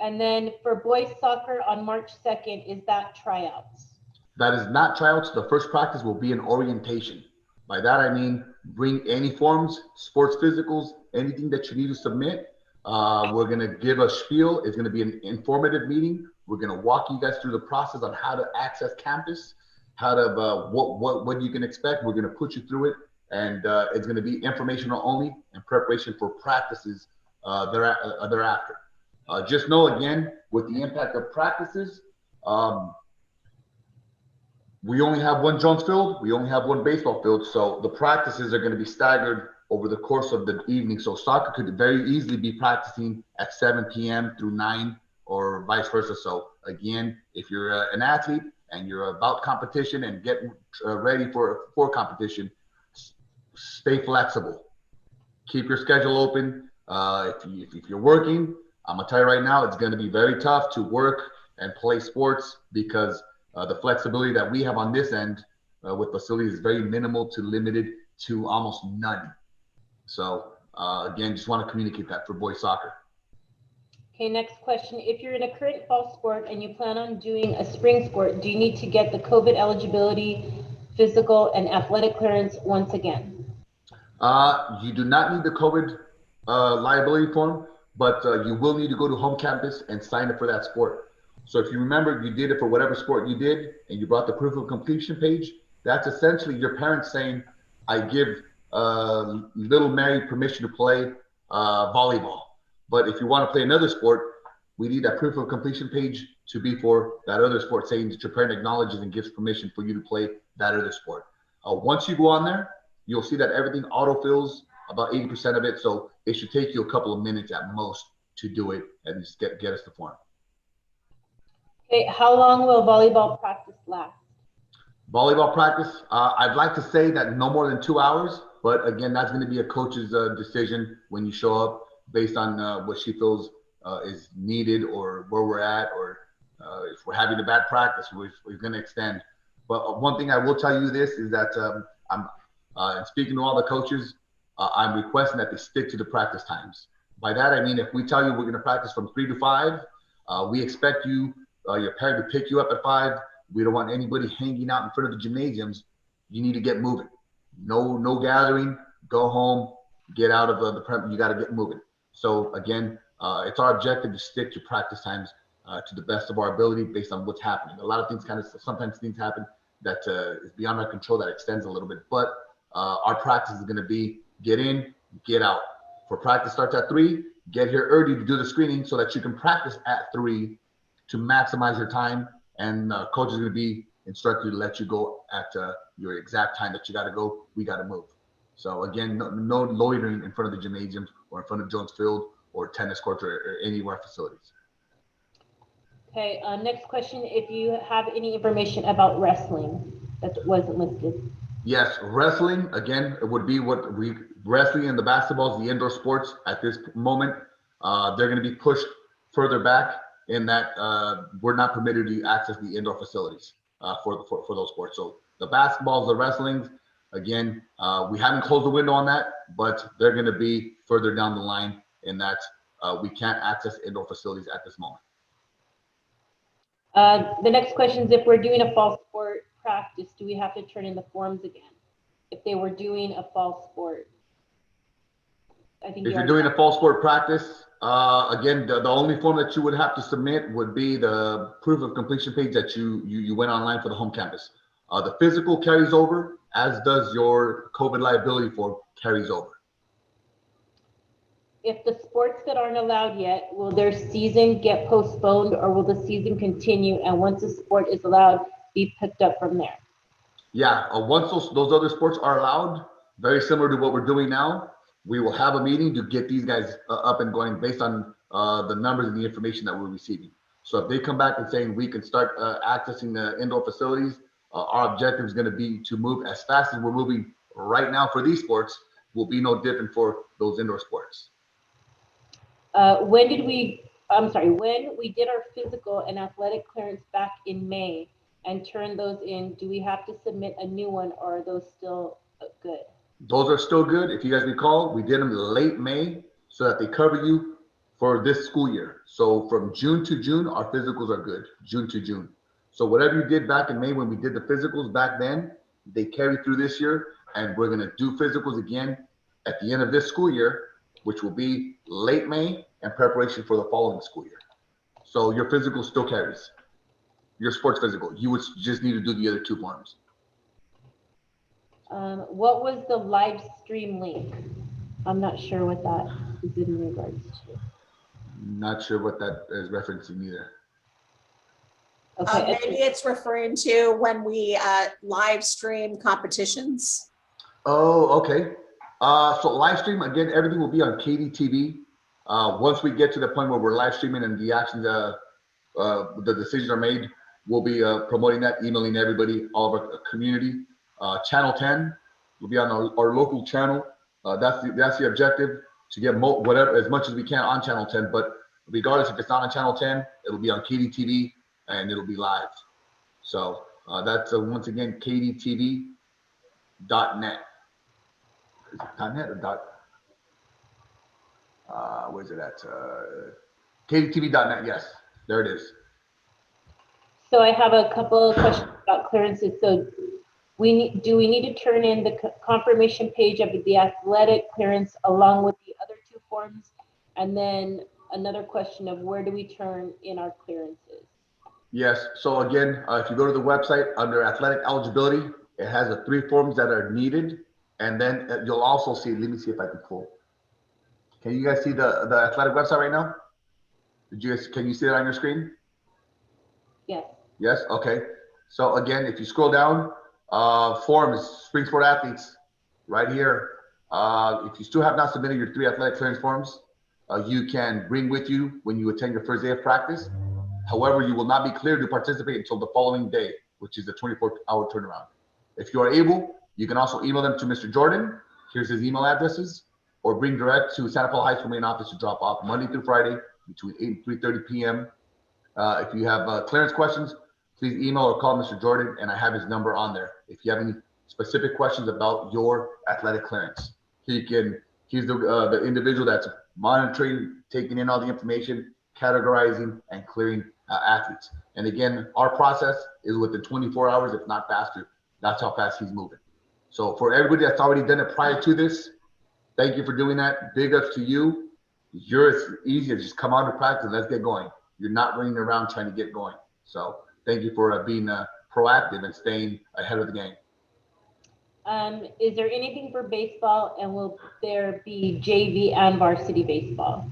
And then for boys soccer on March 2nd, is that tryouts? That is not tryouts. The first practice will be an orientation. By that, I mean, bring any forms, sports physicals, anything that you need to submit. We're going to give a spiel. It's going to be an informative meeting. We're going to walk you guys through the process on how to access campus, how to, what you can expect. We're going to put you through it. And it's going to be informational only in preparation for practices thereafter. Just know, again, with the impact of practices, we only have one Jones field. We only have one baseball field. So the practices are going to be staggered over the course of the evening. So soccer could very easily be practicing at 7 p.m. through 9 or vice versa. So again, if you're an athlete and you're about competition and get ready for competition, stay flexible. Keep your schedule open. If you're working, I'm going to tell you right now, it's going to be very tough to work and play sports because the flexibility that we have on this end with facilities is very minimal to limited to almost none. So again, just want to communicate that for boys soccer. Okay, next question. If you're in a current fall sport and you plan on doing a spring sport, do you need to get the COVID eligibility, physical, and athletic clearance once again? You do not need the COVID liability form, but you will need to go to home campus and sign up for that sport. So if you remember, you did it for whatever sport you did, and you brought the proof of completion page, that's essentially your parents saying, I give little Mary permission to play volleyball. But if you want to play another sport, we need that proof of completion page to be for that other sport, saying that your parent acknowledges and gives permission for you to play that other sport. Once you go on there, you'll see that everything autofills about 80% of it. So it should take you a couple of minutes at most to do it and just get us the form. Okay, how long will volleyball practice last? Volleyball practice, I'd like to say that no more than 2 hours, but again, that's going to be a coach's decision when you show up based on what she feels is needed or where we're at, or if we're having a bad practice, we're going to extend. But one thing I will tell you this is that I'm speaking to all the coaches, I'm requesting that they stick to the practice times. By that, I mean, if we tell you we're going to practice from 3 to 5, we expect you, your parent to pick you up at 5. We don't want anybody hanging out in front of the gymnasiums. You need to get moving. No gathering, go home, get out of the prep. You got to get moving. So again, it's our objective to stick to practice times to the best of our ability based on what's happening. A lot of things sometimes things happen that is beyond our control, that extends a little bit, but our practice is going to be get in, get out. For practice starts at 3, get here early to do the screening so that you can practice at 3 to maximize your time. And coach is going to be instructed to let you go at your exact time that you got to go. We got to move. So again, no loitering in front of the gymnasiums or in front of Jones Field or tennis courts or any of our facilities. Okay, next question, if you have any information about wrestling that wasn't listed. Yes, wrestling, again, it would be wrestling and the basketballs, the indoor sports at this moment, they're going to be pushed further back in that we're not permitted to access the indoor facilities for those sports. So the basketballs, the wrestlings, again, we haven't closed the window on that, but they're going to be further down the line in that we can't access indoor facilities at this moment. The next question is, if we're doing a fall sport practice, do we have to turn in the forms again? If they were doing a fall sport. I think if you're doing a fall sport practice, again, the only form that you would have to submit would be the proof of completion page that you went online for the home campus. The physical carries over, as does your COVID liability form carries over. If the sports that aren't allowed yet, will their season get postponed, or will the season continue, and once a sport is allowed, be picked up from there? Yeah, once those other sports are allowed, very similar to what we're doing now, we will have a meeting to get these guys up and going based on the numbers and the information that we're receiving. So if they come back and saying we can start accessing the indoor facilities, our objective is going to be to move as fast as we're moving right now for these sports. Will be no different for those indoor sports. When we did our physical and athletic clearance back in May and turned those in, do we have to submit a new one, or are those still good? Those are still good. If you guys recall, we did them late May so that they cover you for this school year. So from June to June, our physicals are good, June to June. So whatever you did back in May when we did the physicals back then, they carry through this year, and we're going to do physicals again at the end of this school year, which will be late May and preparation for the following school year. So your physical still carries. Your sports physical. You would just need to do the other 2 forms. What was the live stream link? I'm not sure what that is in regards to. Not sure what that is referencing either. Okay. Maybe it's referring to when we live stream competitions. Oh, okay. So live stream, again, everything will be on KDTV. Once we get to the point where we're live streaming and the actions, the decisions are made, we'll be promoting that, emailing everybody, all of our community. Channel 10 will be on our local channel. That's the objective, to get whatever as much as we can on Channel 10. But regardless, if it's not on Channel 10, it'll be on KDTV and it'll be live. So that's once again KDTV.net. Is it .net or dot? Where's it at? KDTV.net. Yes, there it is. So I have a couple of questions about clearances. So do we need to turn in the confirmation page of the athletic clearance along with the other 2 forms? And then another question of where do we turn in our clearances? Yes. So again, if you go to the website under athletic eligibility, it has the 3 forms that are needed. And then you'll also see, let me see if I can pull. Can you guys see the athletic website right now? Can you see it on your screen? Yes. Yes, okay. So again, if you scroll down, forms, spring sport athletes, right here. If you still have not submitted your 3 athletic clearance forms, you can bring with you when you attend your first day of practice. However, you will not be cleared to participate until the following day, which is the 24-hour turnaround. If you are able, you can also email them to Mr. Jordan. Here's his email addresses, or bring direct to Santa Paula High School main office to drop off Monday through Friday between 8 and 3:30 p.m. If you have clearance questions, please email or call Mr. Jordan, and I have his number on there. If you have any specific questions about your athletic clearance, he's the individual that's monitoring, taking in all the information, categorizing, and clearing athletes. And again, our process is within 24 hours, if not faster. That's how fast he's moving. So for everybody that's already done it prior to this, thank you for doing that. Big ups to you. You're as easy as just come out to practice and let's get going. You're not running around trying to get going. So thank you for being proactive and staying ahead of the game. Is there anything for baseball, and will there be JV and varsity baseball?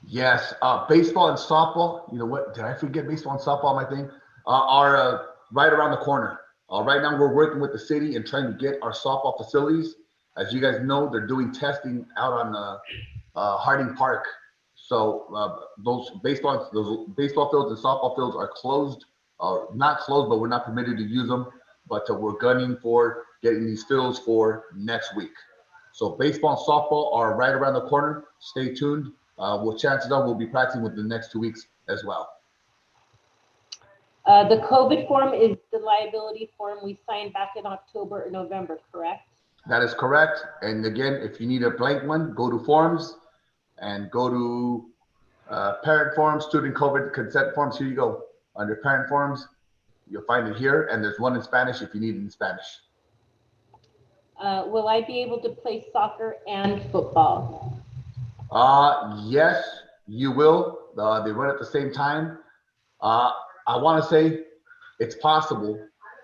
Yes, baseball and softball. You know what? Did I forget baseball and softball? My thing are right around the corner. Right now, we're working with the city and trying to get our softball facilities. As you guys know, they're doing testing out on Harding Park. So those baseball fields and softball fields are closed. Not closed, but we're not permitted to use them. But we're gunning for getting these fields for next week. So baseball and softball are right around the corner. Stay tuned. Well, chances are we'll be practicing within the next 2 weeks as well. The COVID form is the liability form we signed back in October or November, correct? That is correct. And again, if you need a blank one, go to forms and go to parent forms, student COVID consent forms. Here you go. Under parent forms, you'll find it here. And there's one in Spanish if you need it in Spanish. Will I be able to play soccer and football? Yes, you will. They run at the same time. I want to say it's possible,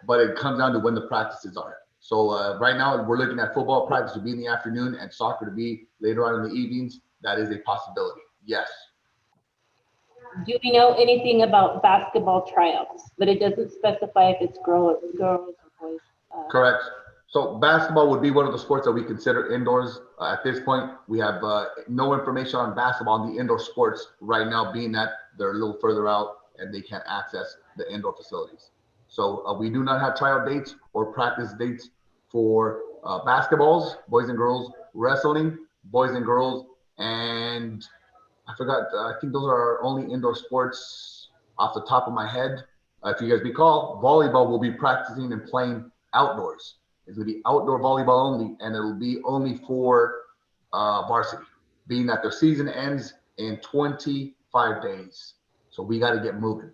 but it comes down to when the practices are. So right now we're looking at football practice to be in the afternoon and soccer to be later on in the evenings. That is a possibility. Yes. Do we know anything about basketball tryouts? But it doesn't specify if it's girls or boys. Correct. So basketball would be one of the sports that we consider indoors. At this point, we have no information on basketball on the indoor sports right now, being that they're a little further out and they can't access the indoor facilities. So we do not have tryout dates or practice dates for basketballs, boys and girls, wrestling, boys and girls, and I forgot, I think those are our only indoor sports off the top of my head. If you guys recall, volleyball will be practicing and playing outdoors. It's going to be outdoor volleyball only, and it'll be only for varsity, being that their season ends in 25 days. So we got to get moving.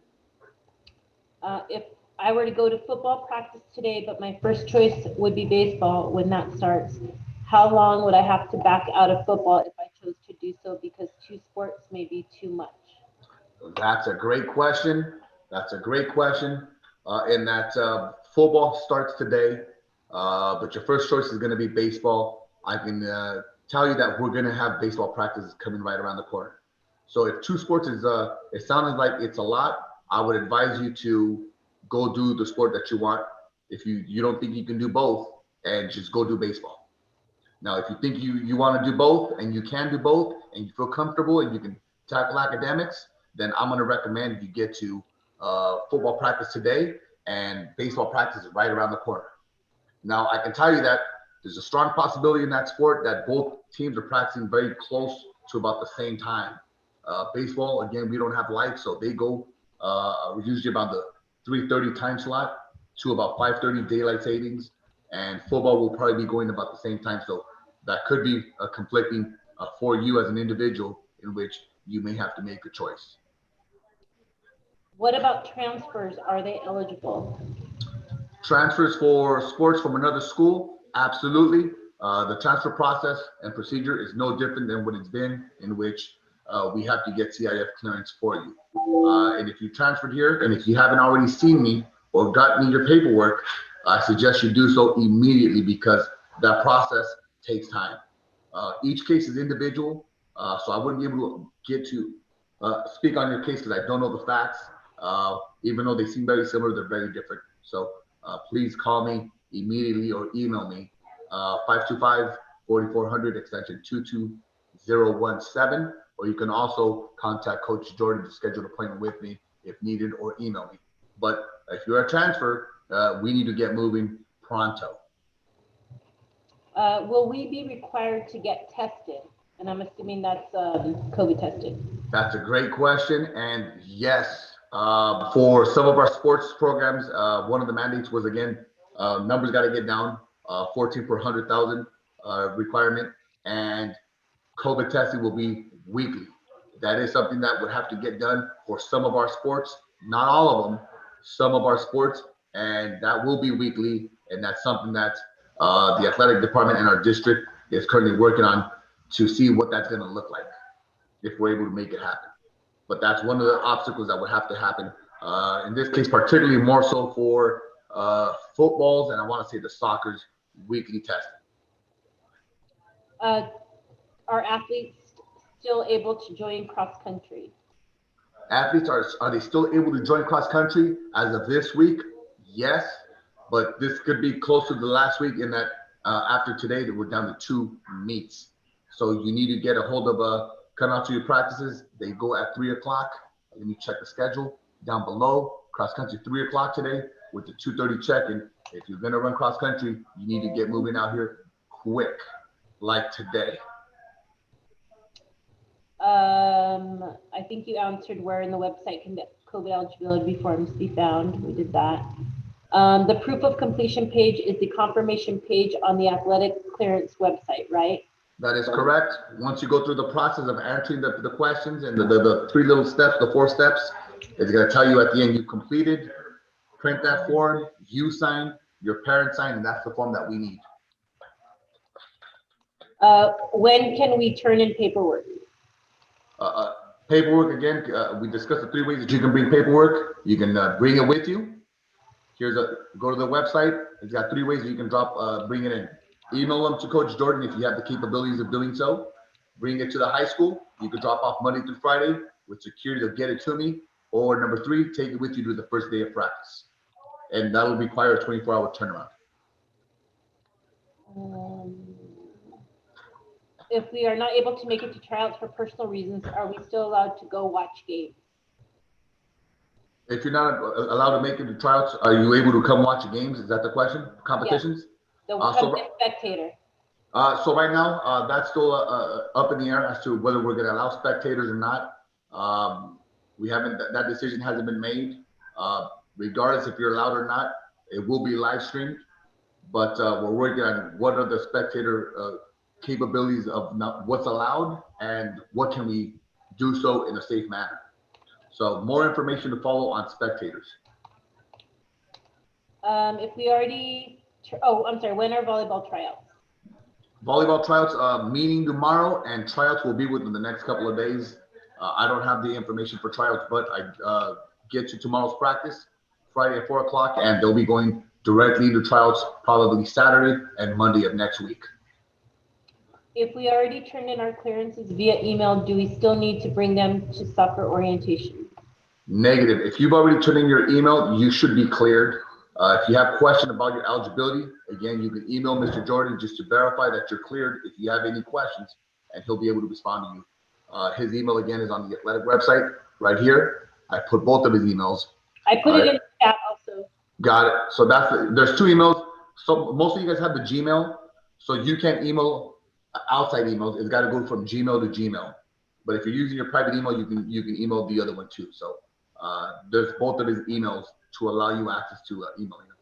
If I were to go to football practice today, but my first choice would be baseball when that starts, how long would I have to back out of football if I chose to do so, because 2 sports may be too much? That's a great question. That's a great question. In that football starts today, but your first choice is going to be baseball. I can tell you that we're going to have baseball practices coming right around the corner. So if 2 sports is, it sounds like it's a lot, I would advise you to go do the sport that you want. If you don't think you can do both, and just go do baseball. Now, if you think you want to do both and you can do both and you feel comfortable and you can tackle academics, then I'm going to recommend you get to football practice today, and baseball practice is right around the corner. Now, I can tell you that there's a strong possibility in that sport that both teams are practicing very close to about the same time. Baseball, again, we don't have lights, so they go usually about the 3:30 time slot to about 5:30 daylight savings, and football will probably be going about the same time. So that could be conflicting for you as an individual, in which you may have to make a choice. What about transfers? Are they eligible? Transfers for sports from another school, absolutely. The transfer process and procedure is no different than what it's been, in which we have to get CIF clearance for you. And if you transferred here, and if you haven't already seen me or gotten me your paperwork, I suggest you do so immediately, because that process takes time. Each case is individual, so I wouldn't be able to get to speak on your case because I don't know the facts. Even though they seem very similar, they're very different. So please call me immediately or email me, 525-4400 extension 22017, or you can also contact Coach Jordan to schedule an appointment with me if needed, or email me. But if you're a transfer, we need to get moving pronto. Will we be required to get tested? And I'm assuming that's COVID tested. That's a great question. And yes, for some of our sports programs, one of the mandates was, again, numbers got to get down, 14 per 100,000 requirement. And COVID testing will be weekly. That is something that would have to get done for some of our sports, not all of them, some of our sports, and that will be weekly. And that's something that the athletic department in our district is currently working on to see what that's going to look like if we're able to make it happen. But that's one of the obstacles that would have to happen. In this case, particularly more so for footballs, and I want to say the soccer's weekly testing. Are athletes still able to join cross country? Athletes, are they still able to join cross country as of this week? Yes, but this could be close to the last week in that after today that we're down to 2 meets. So you need to get a hold of come out to your practices. They go at 3 o'clock. Let me check the schedule down below. Cross country 3 o'clock today with the 2:30 check-in. If you're gonna run cross country, you need to get moving out here quick, like today. I think you answered where in the website can the COVID eligibility forms be found. We did that. The proof of completion page is the confirmation page on the athletic clearance website, right? That is correct. Once you go through the process of answering the questions and the 3 little steps, the 4 steps, it's going to tell you at the end you completed. Print that form, you sign, your parents sign, and that's the form that we need. When can we turn in paperwork? Paperwork, again, we discussed the 3 ways that you can bring paperwork. You can bring it with you. Go to the website. It's got 3 ways that you can bring it in. Email them to Coach Jordan if you have the capabilities of doing so. Bring it to the high school. You can drop off Monday through Friday with security. They'll get it to me. Or number 3, take it with you to the first day of practice. And that'll require a 24-hour turnaround. If we are not able to make it to tryouts for personal reasons, are we still allowed to go watch games? If you're not allowed to make it to tryouts, are you able to come watch the games? Is that the question? Competitions? So we'll come to spectator. So right now, that's still up in the air as to whether we're going to allow spectators or not. We haven't. That decision hasn't been made. Regardless if you're allowed or not, it will be live streamed. But we're working on what are the spectator capabilities of what's allowed and what can we do so in a safe manner. So more information to follow on spectators. If we already, I'm sorry, when are volleyball tryouts? Volleyball tryouts, meeting tomorrow, and tryouts will be within the next couple of days. I don't have the information for tryouts, but I get to tomorrow's practice, Friday at 4 o'clock, and they'll be going directly to tryouts probably Saturday and Monday of next week. If we already turned in our clearances via email, do we still need to bring them to soccer orientation? Negative. If you've already turned in your email, you should be cleared. If you have a question about your eligibility, again, you can email Mr. Jordan just to verify that you're cleared if you have any questions, and he'll be able to respond to you. His email, again, is on the athletic website right here. I put both of his emails. I put it in the chat also. Got it. So there's 2 emails. So most of you guys have the Gmail, so you can't email outside emails. It's got to go from Gmail to Gmail. But if you're using your private email, you can email the other one too. So there's both of his emails to allow you access to emailing him.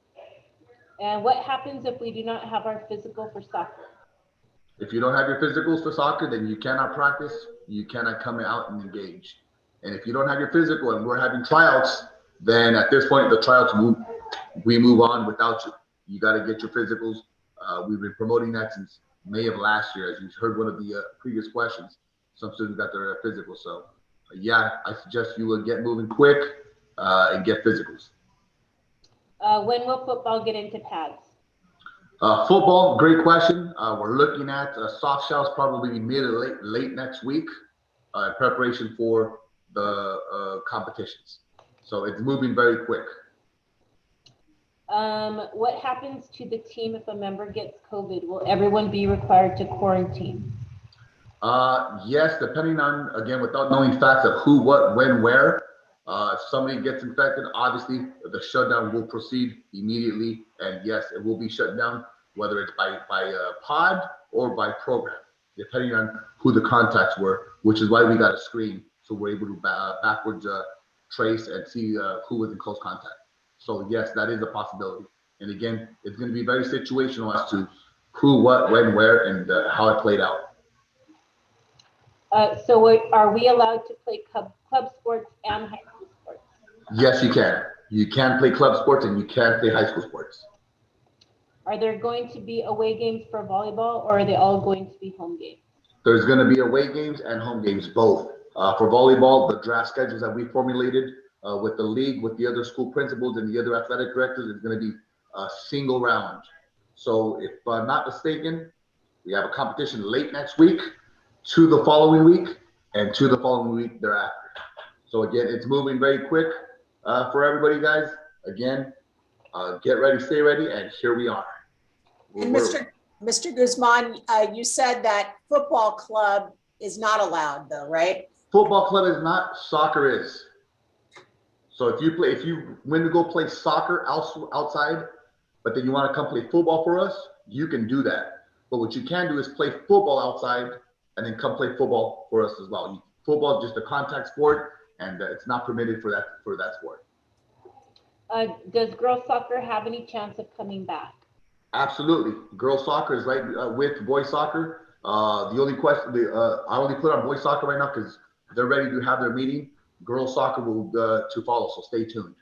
And what happens if we do not have our physical for soccer? If you don't have your physicals for soccer, then you cannot practice. You cannot come out and engage. And if you don't have your physical and we're having tryouts, then at this point, the tryouts we move on without you. You got to get your physicals. We've been promoting that since May of last year, as you heard one of the previous questions. Some students got their physicals. So yeah, I suggest you will get moving quick and get physicals. When will football get into pads? Football, great question. We're looking at soft shells probably mid to late next week in preparation for the competitions. So it's moving very quick. What happens to the team if a member gets COVID? Will everyone be required to quarantine? Yes, depending on, again, without knowing facts of who, what, when, where. If somebody gets infected, obviously the shutdown will proceed immediately. And yes, it will be shut down, whether it's by pod or by program, depending on who the contacts were, which is why we got a screen. So we're able to backwards trace and see who was in close contact. So yes, that is a possibility. And again, it's going to be very situational as to who, what, when, where, and how it played out. Are we allowed to play club sports and high school sports? Yes, you can. You can play club sports and you can play high school sports. Are there going to be away games for volleyball, or are they all going to be home games? There's going to be away games and home games, both. For volleyball, the draft schedules that we formulated with the league, with the other school principals and the other athletic directors is going to be a single round. So if I'm not mistaken, we have a competition late next week, to the following week, and to the following week thereafter. So again, it's moving very quick for everybody, guys. Again, get ready, stay ready, and here we are. And Mr. Guzman, you said that football club is not allowed though, right? Football club is not, soccer is. So if you win to go play soccer outside, but then you want to come play football for us, you can do that. But what you can do is play football outside and then come play football for us as well. Football is just a contact sport, and it's not permitted for that sport. Does girls soccer have any chance of coming back? Absolutely. Girls soccer is right with boys soccer. The only question, I only put on boys soccer right now because they're ready to have their meeting. Girls soccer will to follow, so stay tuned.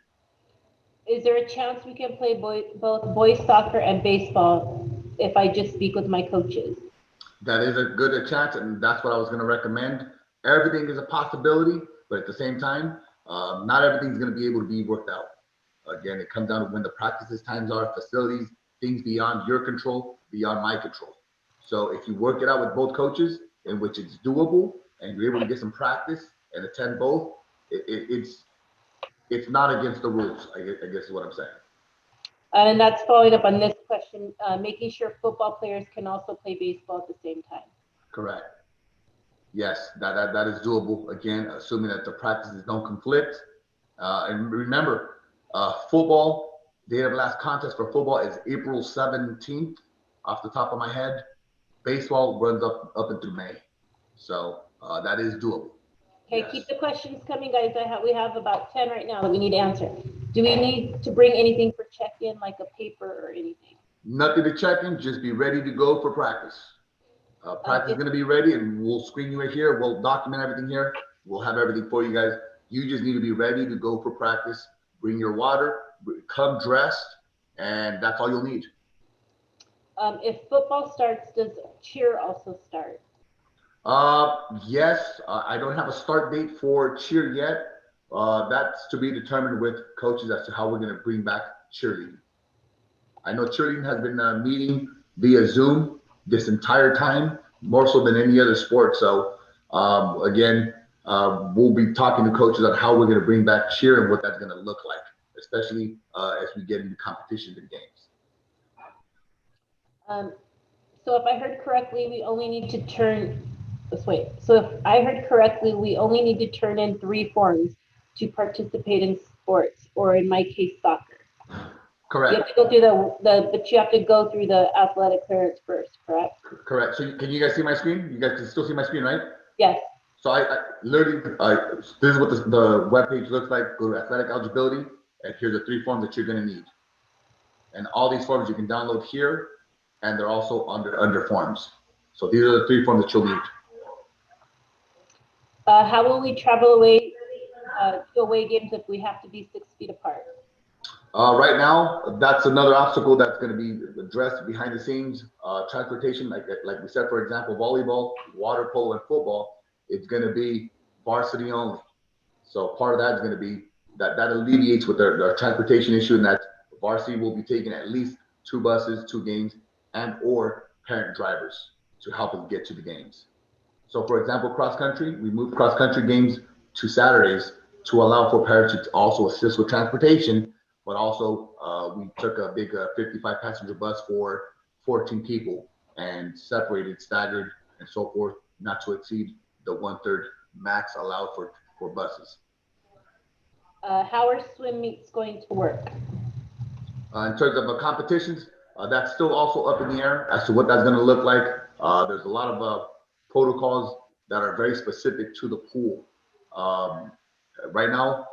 Is there a chance we can play both boys soccer and baseball if I just speak with my coaches? That is a good chance, and that's what I was going to recommend. Everything is a possibility, but at the same time, not everything's going to be able to be worked out. Again, it comes down to when the practices times are, facilities, things beyond your control, beyond my control. So if you work it out with both coaches, in which it's doable, and you're able to get some practice and attend both, it's not against the rules, I guess is what I'm saying. And that's following up on this question, making sure football players can also play baseball at the same time. Correct. Yes, that is doable. Again, assuming that the practices don't conflict. And remember, football, date of last contest for football is April 17th, off the top of my head. Baseball runs up and through May. So that is doable. Okay, Yes. Keep the questions coming, guys. We have about 10 right now that we need to answer. Do we need to bring anything for check-in, like a paper or anything? Nothing to check in, just be ready to go for practice. Practice is going to be ready, and we'll screen you right here. We'll document everything here. We'll have everything for you guys. You just need to be ready to go for practice. Bring your water, come dressed, and that's all you'll need. If football starts, does cheer also start? Yes, I don't have a start date for cheer yet. That's to be determined with coaches as to how we're going to bring back cheerleading. I know cheerleading has been meeting via Zoom this entire time, more so than any other sport. So again, we'll be talking to coaches on how we're going to bring back cheer and what that's going to look like, especially as we get into competitions and games. So if I heard correctly, we only need to turn. So if I heard correctly, we only need to turn in 3 forms to participate in sports, or in my case, soccer. Correct. You have to go through but you have to go through the athletic clearance first, correct? Correct. So can you guys see my screen? You guys can still see my screen, right? Yes. So I literally, this is what the webpage looks like. Go to athletic eligibility, and here's the 3 forms that you're going to need. And all these forms you can download here, and they're also under forms. So these are the 3 forms that you'll need. How will we travel away to away games if we have to be 6 feet apart? Right now, that's another obstacle that's going to be addressed behind the scenes. Transportation, like we said, for example, volleyball, water polo, and football, it's going to be varsity only. So part of that is going to be that alleviates with their transportation issue, and that varsity will be taking at least 2 buses, 2 games, and or parent drivers to help us get to the games. So for example, cross country, we moved cross country games to Saturdays to allow for parents to also assist with transportation, but also we took a big 55 passenger bus for 14 people and separated, staggered, and so forth, not to exceed the 1/3 max allowed for buses. How are swim meets going to work? In terms of competitions, that's still also up in the air as to what that's going to look like. There's a lot of protocols that are very specific to the pool. Right now,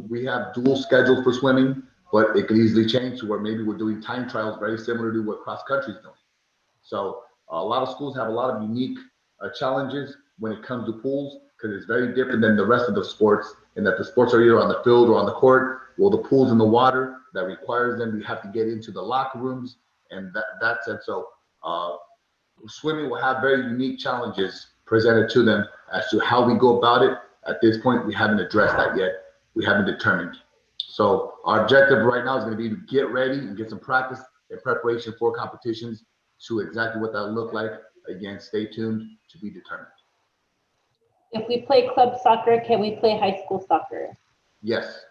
we have dual schedules for swimming, but it could easily change to where maybe we're doing time trials very similar to what cross country is doing. So a lot of schools have a lot of unique challenges when it comes to pools, because it's very different than the rest of the sports, in that the sports are either on the field or on the court. Well, the pool's in the water, that requires them to have to get into the locker rooms, and that's it. So swimming will have very unique challenges presented to them as to how we go about it. At this point, we haven't addressed that yet. We haven't determined. So our objective right now is going to be to get ready and get some practice in preparation for competitions. To exactly what that will look like, again, stay tuned, to be determined. If we play club soccer, can we play high school soccer? Yes.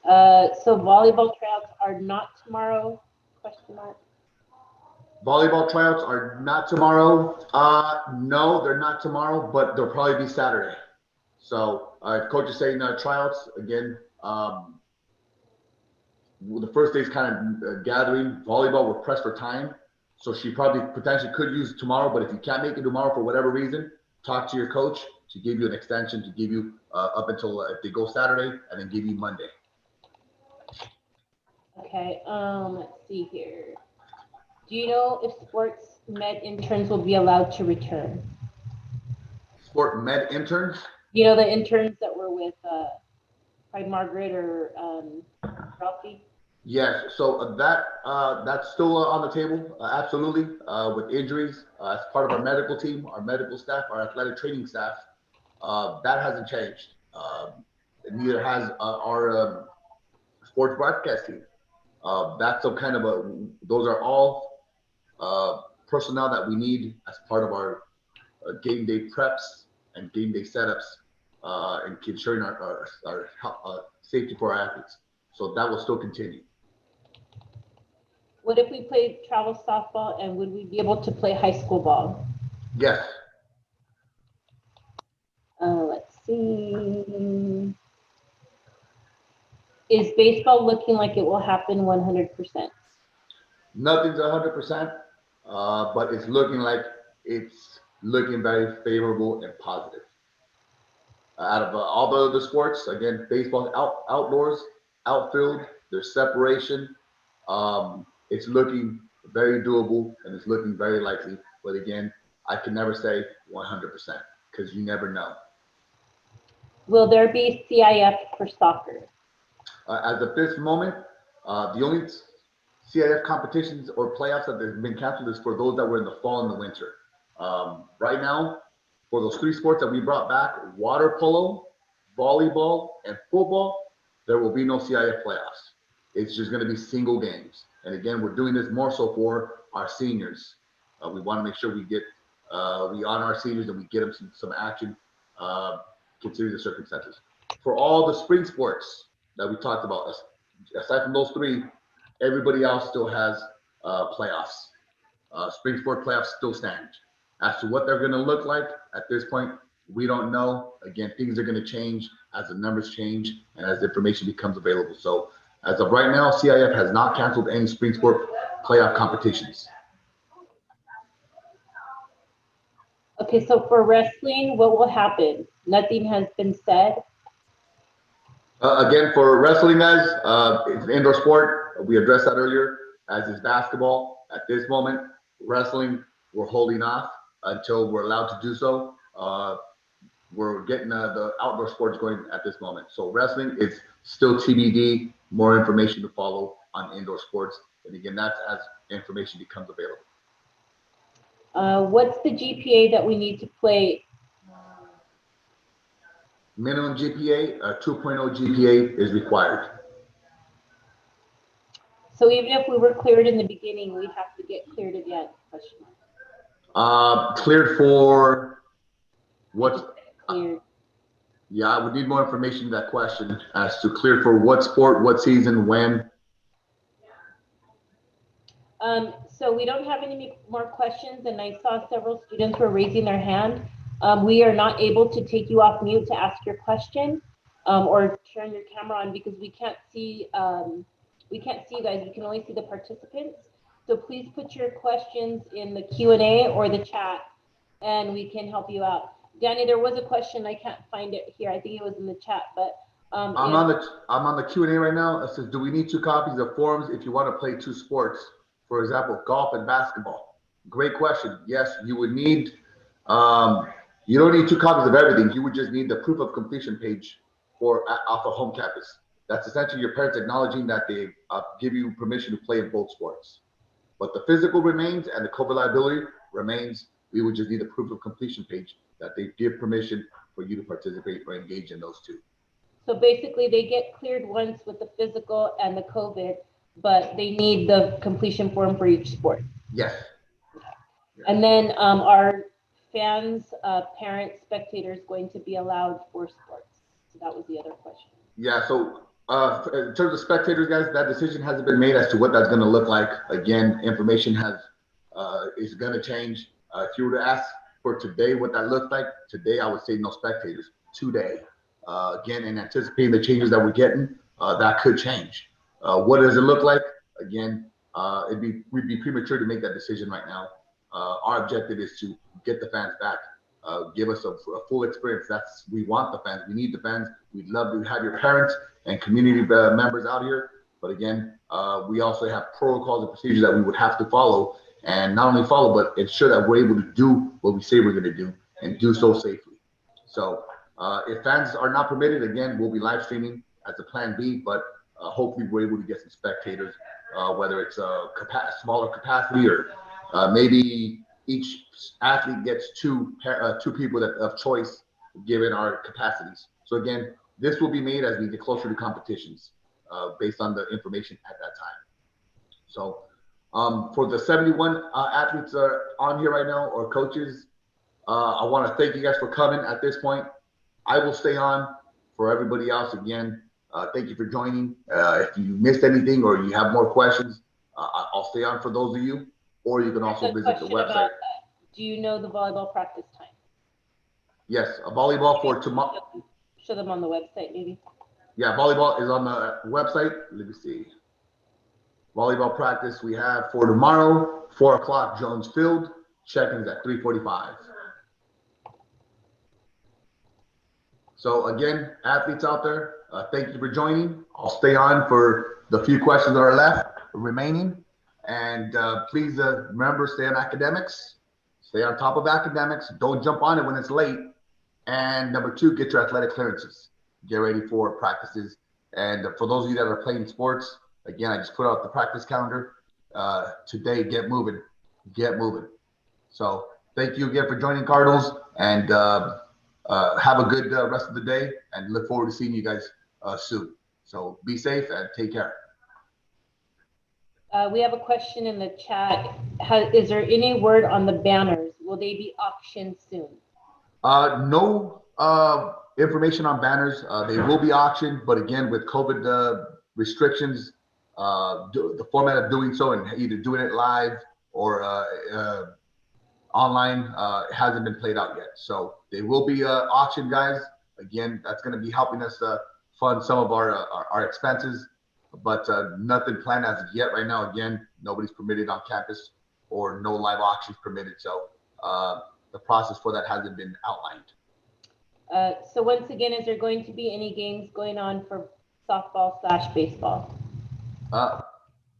So volleyball tryouts are not tomorrow? Question mark. Volleyball tryouts are not tomorrow. No, they're not tomorrow, but they'll probably be Saturday. So coach is saying tryouts again. The first day is kind of gathering. Volleyball, we're pressed for time, so she probably potentially could use tomorrow. But if you can't make it tomorrow for whatever reason, talk to your coach to give you an extension, to give you up until if they go Saturday, and then give you Monday. Okay. Let's see here. Do you know if sports med interns will be allowed to return? Sport med interns? You know, the interns that were with Pride Margaret or Ralphie? Yes, so that's still on the table, absolutely. With injuries, as part of our medical team, our medical staff, our athletic training staff, that hasn't changed. Neither has our sports broadcast team. That's a kind of those are all personnel that we need as part of our game day preps and game day setups, and ensuring our safety for our athletes. So that will still continue. What if we played travel softball, and would we be able to play high school ball? Yes. Let's see. Is baseball looking like it will happen 100%? Nothing's 100%, but it's looking very favorable and positive. Out of all the other sports, again, baseball outdoors, outfield, there's separation. It's looking very doable, and it's looking very likely. But again, I can never say 100% because you never know. Will there be CIF for soccer? As of this moment, the only CIF competitions or playoffs that have been canceled is for those that were in the fall and the winter. Right now, for those three sports that we brought back, water polo, volleyball, and football, there will be no CIF playoffs. It's just going to be single games. And again, we're doing this more so for our seniors. We want to make sure we honor our seniors and we get them some action, considering the circumstances. For all the spring sports that we talked about, aside from those three, everybody else still has playoffs. Spring sport playoffs still stand. As to what they're going to look like at this point, we don't know. Again, things are going to change as the numbers change and as information becomes available. So as of right now, CIF has not canceled any spring sport playoff competitions. Okay, so for wrestling, what will happen? Nothing has been said. Again, for wrestling, guys, it's an indoor sport. We addressed that earlier, as is basketball. At this moment, wrestling, we're holding off until we're allowed to do so. We're getting the outdoor sports going at this moment. So wrestling is still TBD. More information to follow on indoor sports. And again, that's as information becomes available. What's the GPA that we need to play? Minimum GPA, 2.0 GPA is required. So even if we were cleared in the beginning, we'd have to get cleared again? Question mark. Cleared for what? Cleared. Yeah, I would need more information to that question as to cleared for what sport, what season, when. So we don't have any more questions, and I saw several students were raising their hand. We are not able to take you off mute to ask your question or turn your camera on because we can't see you guys. We can only see the participants. So please put your questions in the Q&A or the chat, and we can help you out. Danny, there was a question. I can't find it here. I think it was in the chat, but I'm on the Q&A right now. It says, do we need 2 copies of forms if you want to play 2 sports? For example, golf and basketball. Great question. Yes, you would need You don't need 2 copies of everything. You would just need the proof of completion page for off of home campus. That's essentially your parents acknowledging that they give you permission to play in both sports. But the physical remains and the COVID liability remains. We would just need a proof of completion page that they give permission for you to participate or engage in those 2. So basically they get cleared once with the physical and the COVID, but they need the completion form for each sport. Yes. And then are fans, parents, spectators going to be allowed for sports? So that was the other question. Yeah, so in terms of spectators, guys, that decision hasn't been made as to what that's going to look like. Again, information is going to change. If you were to ask for today what that looks like, today I would say no spectators. Today, again, in anticipating the changes that we're getting, that could change. What does it look like? Again, we'd be premature to make that decision right now. Our objective is to get the fans back. Give us a full experience. We want the fans. We need the fans. We'd love to have your parents and community members out here. But again, we also have protocols and procedures that we would have to follow, and not only follow, but ensure that we're able to do what we say we're going to do and do so safely. So if fans are not permitted, again, we'll be live streaming as a plan B, but hopefully we're able to get some spectators, whether it's a smaller capacity or maybe each athlete gets two people of choice given our capacities. So again, this will be made as we get closer to competitions based on the information at that time. So for the 71 athletes that are on here right now or coaches, I want to thank you guys for coming at this point. I will stay on for everybody else. Again, thank you for joining. If you missed anything or you have more questions, I'll stay on for those of you, or you can also visit the website. Do you know the volleyball practice time? Yes, a volleyball for tomorrow. Show them on the website, maybe. Yeah, volleyball is on the website. Let me see. Volleyball practice we have for tomorrow, 4 o'clock, Jones Field. Check-ins at 3:45. So again, athletes out there, thank you for joining. I'll stay on for the few questions that are left remaining. And please remember, stay on academics. Stay on top of academics. Don't jump on it when it's late. And number 2, get your athletic clearances. Get ready for practices. And for those of you that are playing sports, again, I just put out the practice calendar today. Get moving. Get moving. So thank you again for joining, Cardinals. And have a good rest of the day. And look forward to seeing you guys soon. So be safe and take care. We have a question in the chat. Is there any word on the banners? Will they be auctioned soon? No information on banners. They will be auctioned, but again, with COVID restrictions, the format of doing so and either doing it live or online hasn't been played out yet. So they will be auctioned, guys. Again, that's going to be helping us fund some of our expenses. But nothing planned as of yet right now. Again, nobody's permitted on campus or no live auctions permitted. So the process for that hasn't been outlined. So once again, is there going to be any games going on for softball/baseball?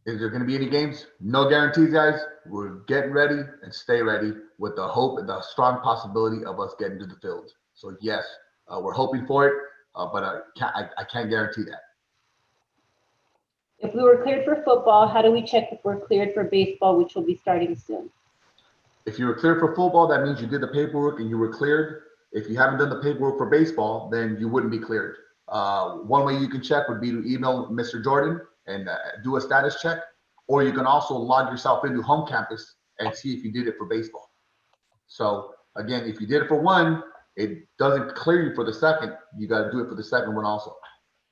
Is there going to be any games? No guarantees, guys. We're getting ready and stay ready with the hope and the strong possibility of us getting to the field. So yes, we're hoping for it, but I can't guarantee that. If we were cleared for football, how do we check if we're cleared for baseball, which will be starting soon? If you were cleared for football, that means you did the paperwork and you were cleared. If you haven't done the paperwork for baseball, then you wouldn't be cleared. One way you can check would be to email Mr. Jordan and do a status check, or you can also log yourself into home campus and see if you did it for baseball. So again, if you did it for one, it doesn't clear you for the second. You got to do it for the second one also.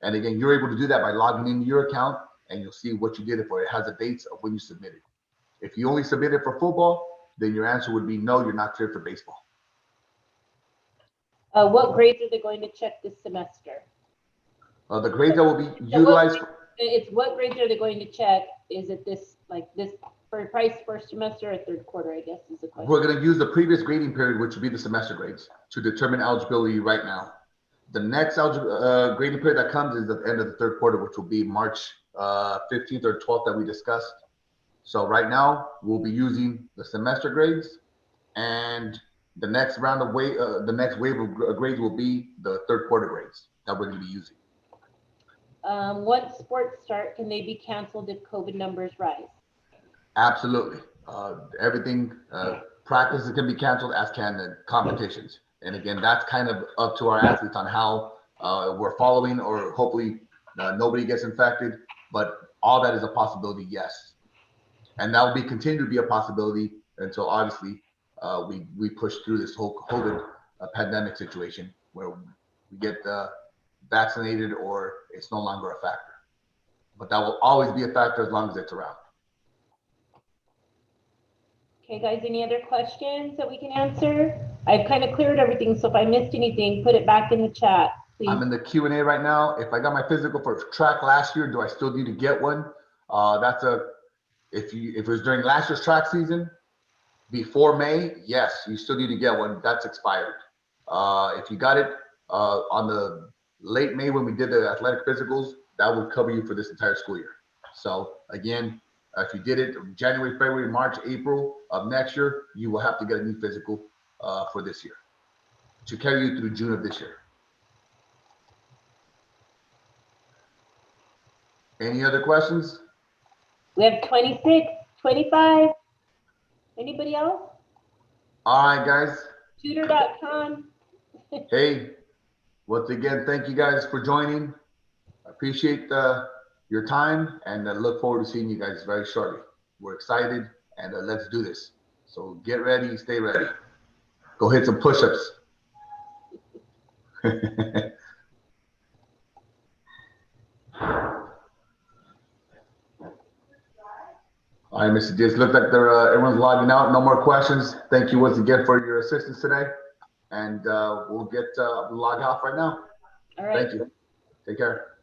And again, you're able to do that by logging into your account, and you'll see what you did it for. It has the dates of when you submitted. If you only submitted for football, then your answer would be no, you're not cleared for baseball. What grades are they going to check this semester? The grades that will be utilized. What grades are they going to check? Is it this for price first semester or third quarter, I guess is the question. We're going to use the previous grading period, which would be the semester grades, to determine eligibility right now. The next grading period that comes is the end of the third quarter, which will be March 15th or 12th that we discussed. So right now we'll be using the semester grades, and the next round of the next wave of grades will be the third quarter grades that we're going to be using. Once sports start, can they be canceled if COVID numbers rise? Absolutely. Everything, practices can be canceled, as can the competitions. And again, that's kind of up to our athletes on how we're following, or hopefully nobody gets infected. But all that is a possibility, yes. And that will continue to be a possibility until obviously we push through this whole COVID pandemic situation where we get vaccinated or it's no longer a factor. But that will always be a factor as long as it's around. Okay, guys, any other questions that we can answer? I've kind of cleared everything, so if I missed anything, put it back in the chat, please. I'm in the Q&A right now. If I got my physical for track last year, do I still need to get one? If it was during last year's track season, before May, yes, you still need to get one. That's expired. If you got it on the late May when we did the athletic physicals, that would cover you for this entire school year. So again, if you did it January, February, March, April of next year, you will have to get a new physical for this year to carry you through June of this year. Any other questions? We have 26, 25. Anybody else? All right, guys. Tutor.com. Hey, once again, thank you guys for joining. I appreciate your time, and look forward to seeing you guys very shortly. We're excited, and let's do this. So get ready, stay ready. Go hit some push-ups. All right, Mr. Diaz, look like everyone's logging out. No more questions. Thank you once again for your assistance today. And we'll log off right now. All right. Thank you. Take care.